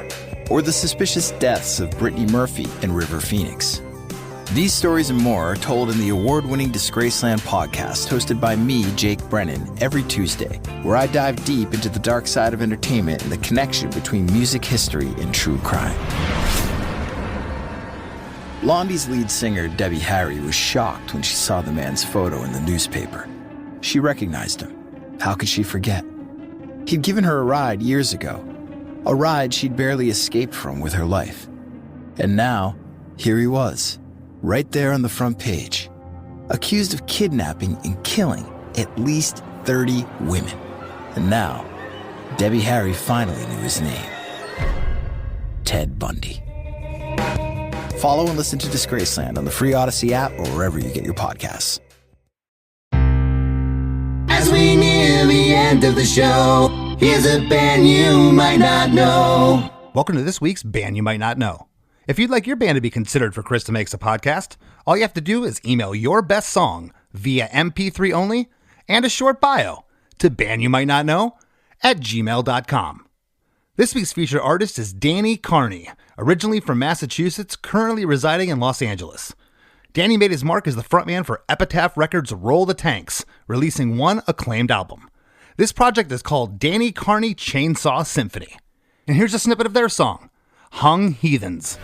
Or the suspicious deaths of Brittany Murphy and River Phoenix? These stories and more are told in the award-winning Disgraceland podcast, hosted by me, Jake Brennan, every Tuesday, where I dive deep into the dark side of entertainment and the connection between music history and true crime. Blondie's lead singer, Debbie Harry, was shocked when she saw the man's photo in the newspaper. She recognized him. How could she forget? He'd given her a ride years ago, a ride she'd barely escaped from with her life. And now, here he was, right there on the front page, accused of kidnapping and killing at least 30 women. And now, Debbie Harry finally knew his name. Ted Bundy. Follow and listen to Disgraceland on the free Odyssey app or wherever you get your podcasts. As we near the end of the show, here's a band you might not know. Welcome to this week's Band You Might Not Know. If you'd like your band to be considered for Chris DeMakes a Podcast, all you have to do is email your best song, via MP3 only and a short bio to bandyoumightnotknow@gmail.com. This week's featured artist is Danny Carney, originally from Massachusetts, currently residing in Los Angeles. Danny made his mark as the frontman for Epitaph Records' Roll the Tanks, releasing one acclaimed album. This project is called Danny Carney Chainsaw Symphony. And here's a snippet of their song, Hung Heathens.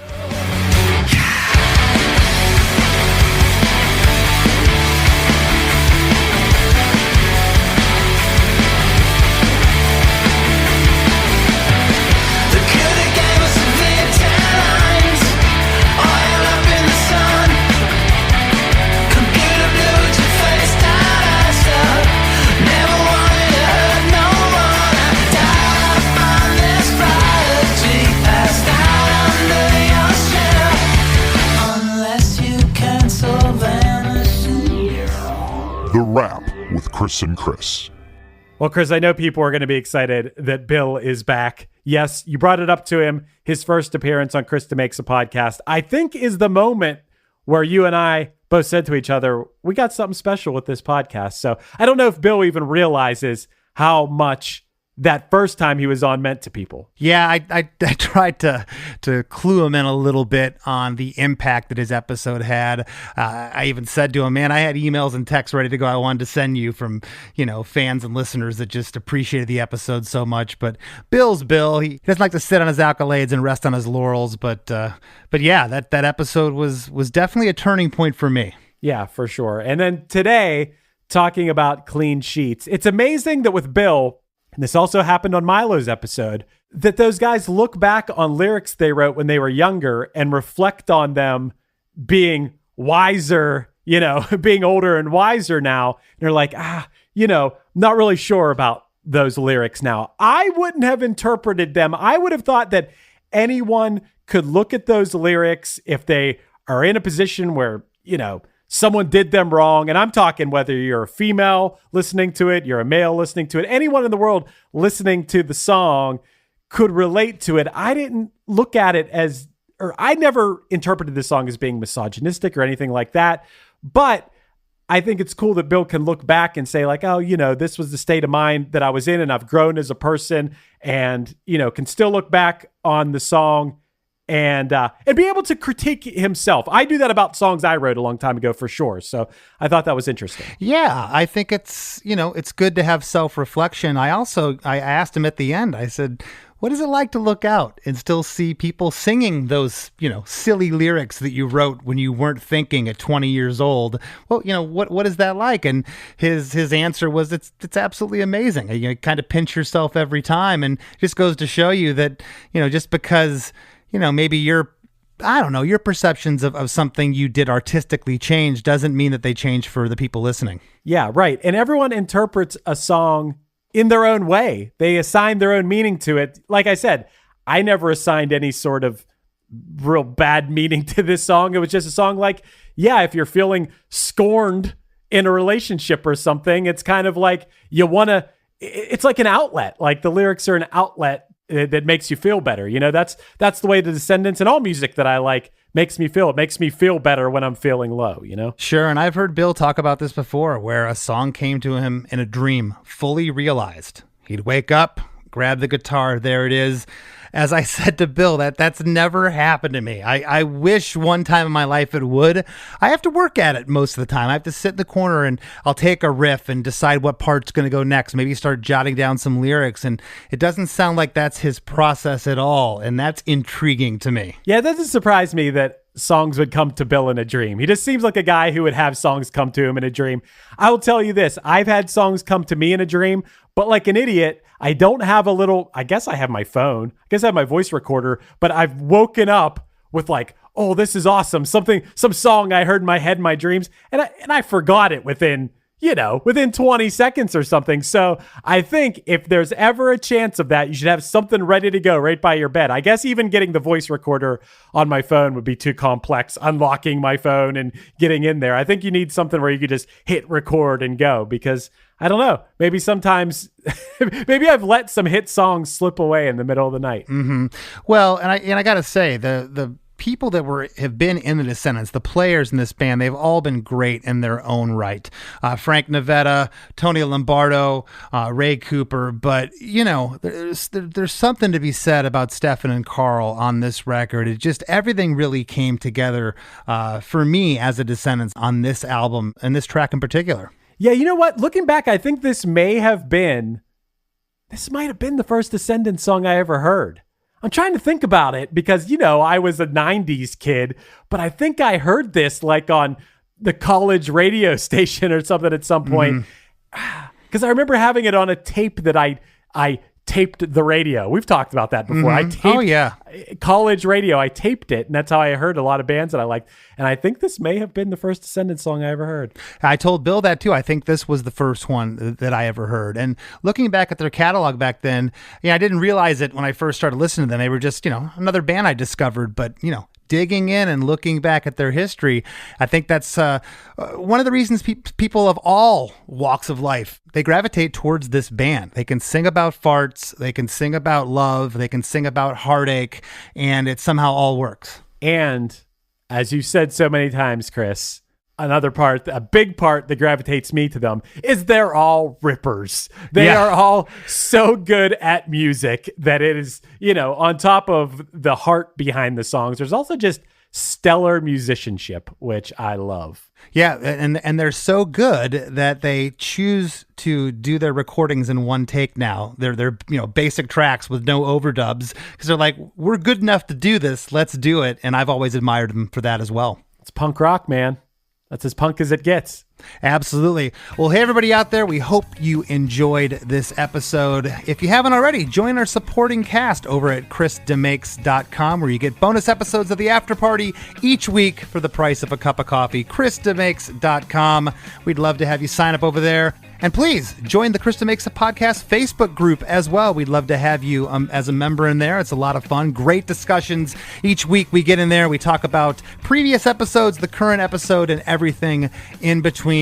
The Wrap with Chris and Chris. Well, Chris, I know people are going to be excited that Bill is back. Yes, you brought it up to him. His first appearance on Chris DeMakes a Podcast, I think, is the moment where you and I both said to each other, we got something special with this podcast. So I don't know if Bill even realizes how much that first time he was on meant to people. Yeah, I tried to clue him in a little bit on the impact that his episode had. I even said to him, man, I had emails and texts ready to go. I wanted to send you from, fans and listeners that just appreciated the episode so much. But Bill's Bill. He doesn't like to sit on his accolades and rest on his laurels. But yeah, that episode was definitely a turning point for me. Yeah, for sure. And then today, talking about clean sheets. It's amazing that with Bill, and this also happened on Milo's episode, that those guys look back on lyrics they wrote when they were younger and reflect on them being wiser, being older and wiser now. And they're like, not really sure about those lyrics now. I wouldn't have interpreted them. I would have thought that anyone could look at those lyrics if they are in a position where, someone did them wrong. And I'm talking whether you're a female listening to it, you're a male listening to it, anyone in the world listening to the song could relate to it. I didn't look at it I never interpreted this song as being misogynistic or anything like that. But I think it's cool that Bill can look back and say like, oh, this was the state of mind that I was in and I've grown as a person and, can still look back on the song and be able to critique himself. I do that about songs I wrote a long time ago for sure. So I thought that was interesting. Yeah, I think it's good to have self-reflection. I asked him at the end, I said, what is it like to look out and still see people singing those, silly lyrics that you wrote when you weren't thinking at 20 years old? Well, what is that like? And his answer was, it's absolutely amazing. You kind of pinch yourself every time, and it just goes to show you that, just because maybe your perceptions of something you did artistically change doesn't mean that they change for the people listening. Yeah, right. And everyone interprets a song in their own way. They assign their own meaning to it. Like I said, I never assigned any sort of real bad meaning to this song. It was just a song like, yeah, if you're feeling scorned in a relationship or something, it's kind of like it's like an outlet. Like the lyrics are an outlet that makes you feel better. That's the way the Descendents and all music that I like makes me feel. It makes me feel better when I'm feeling low, Sure, and I've heard Bill talk about this before, where a song came to him in a dream, fully realized. He'd wake up, grab the guitar, there it is. As I said to Bill, that's never happened to me. I wish one time in my life it would. I have to work at it most of the time. I have to sit in the corner and I'll take a riff and decide what part's going to go next. Maybe start jotting down some lyrics. And it doesn't sound like that's his process at all. And that's intriguing to me. Yeah, it doesn't surprise me that songs would come to Bill in a dream. He just seems like a guy who would have songs come to him in a dream. I will tell you this. I've had songs come to me in a dream, but like an idiot, I don't have I guess I have my phone. I guess I have my voice recorder, but I've woken up with like, oh, this is awesome. Some song I heard in my head in my dreams. And I forgot it within 20 seconds or something. So I think if there's ever a chance of that, you should have something ready to go right by your bed. I guess even getting the voice recorder on my phone would be too complex, unlocking my phone and getting in there. I think you need something where you could just hit record and go, because I don't know, maybe sometimes, maybe I've let some hit songs slip away in the middle of the night. Mm-hmm. Well, and I got to say, the people that have been in the Descendents, the players in this band, they've all been great in their own right. Frank Navetta, Tony Lombardo, Ray Cooper, but there's something to be said about Stefan and Carl on this record. It just, everything really came together for me as a Descendents on this album and this track in particular. Yeah, you know what? Looking back, I think this might have been the first Descendents song I ever heard. I'm trying to think about it because, I was a 90s kid, but I think I heard this like on the college radio station or something at some point. Because I remember having it on a tape that I taped the radio. We've talked about that before. I taped college radio. I taped it, and that's how I heard a lot of bands that I liked. And I think this may have been the first Descendents song I ever heard. I told Bill that too. I think this was the first one that I ever heard. And looking back at their catalog back then, I didn't realize it when I first started listening to them. They were just, another band I discovered, but, digging in and looking back at their history, I think that's one of the reasons people of all walks of life, they gravitate towards this band. They can sing about farts, they can sing about love, they can sing about heartache, and it somehow all works. And as you said so many times, Chris, a big part that gravitates me to them is they're all rippers. They are all so good at music that it is, on top of the heart behind the songs, there's also just stellar musicianship, which I love. Yeah, and they're so good that they choose to do their recordings in one take now. They're basic tracks with no overdubs because they're like, we're good enough to do this, let's do it. And I've always admired them for that as well. It's punk rock, man. That's as punk as it gets. Absolutely. Well, hey, everybody out there, we hope you enjoyed this episode. If you haven't already, join our supporting cast over at chrisdemakes.com, where you get bonus episodes of the After Party each week for the price of a cup of coffee. chrisdemakes.com. We'd love to have you sign up over there. And please join the Chris DeMakes a Podcast Facebook group as well. We'd love to have you as a member in there. It's a lot of fun. Great discussions. Each week we get in there. We talk about previous episodes, the current episode, and everything in between.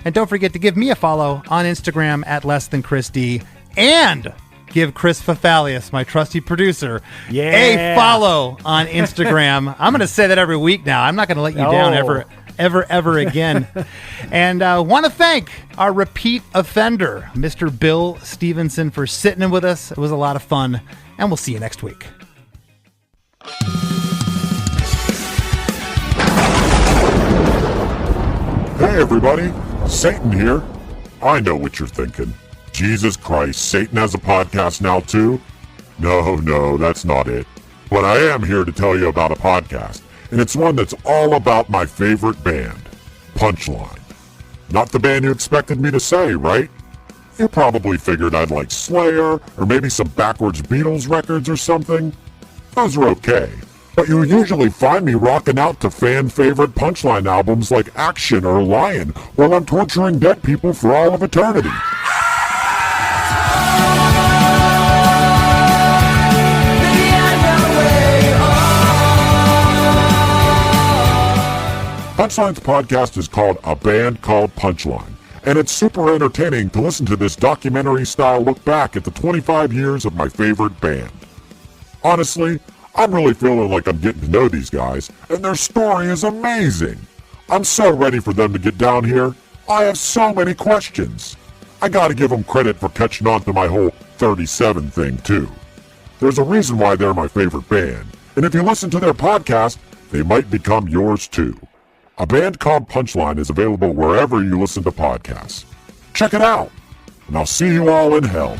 And don't forget to give me a follow on Instagram at @LessThanChrisD. And give Chris Fafalius, my trusty producer, a follow on Instagram. I'm going to say that every week now. I'm not going to let you down ever again. And want to thank our repeat offender, Mr. Bill Stevenson, for sitting in with us. It was a lot of fun, and we'll see you next week. Hey everybody, Satan here. I know what you're thinking. Jesus Christ, Satan has a podcast now too? No, that's not it. But I am here to tell you about a podcast, and it's one that's all about my favorite band, Punchline. Not the band you expected me to say, right? You probably figured I'd like Slayer, or maybe some backwards Beatles records or something. Those are okay. But you usually find me rocking out to fan-favorite Punchline albums like Action or Lion while I'm torturing dead people for all of eternity. Punchline's podcast is called A Band Called Punchline, and it's super entertaining to listen to this documentary-style look back at the 25 years of my favorite band. Honestly, I'm really feeling like I'm getting to know these guys, and their story is amazing. I'm so ready for them to get down here. I have so many questions. I gotta give them credit for catching on to my whole 37 thing, too. There's a reason why they're my favorite band, and if you listen to their podcast, they might become yours, too. A Band Called Punchline is available wherever you listen to podcasts. Check it out, and I'll see you all in hell.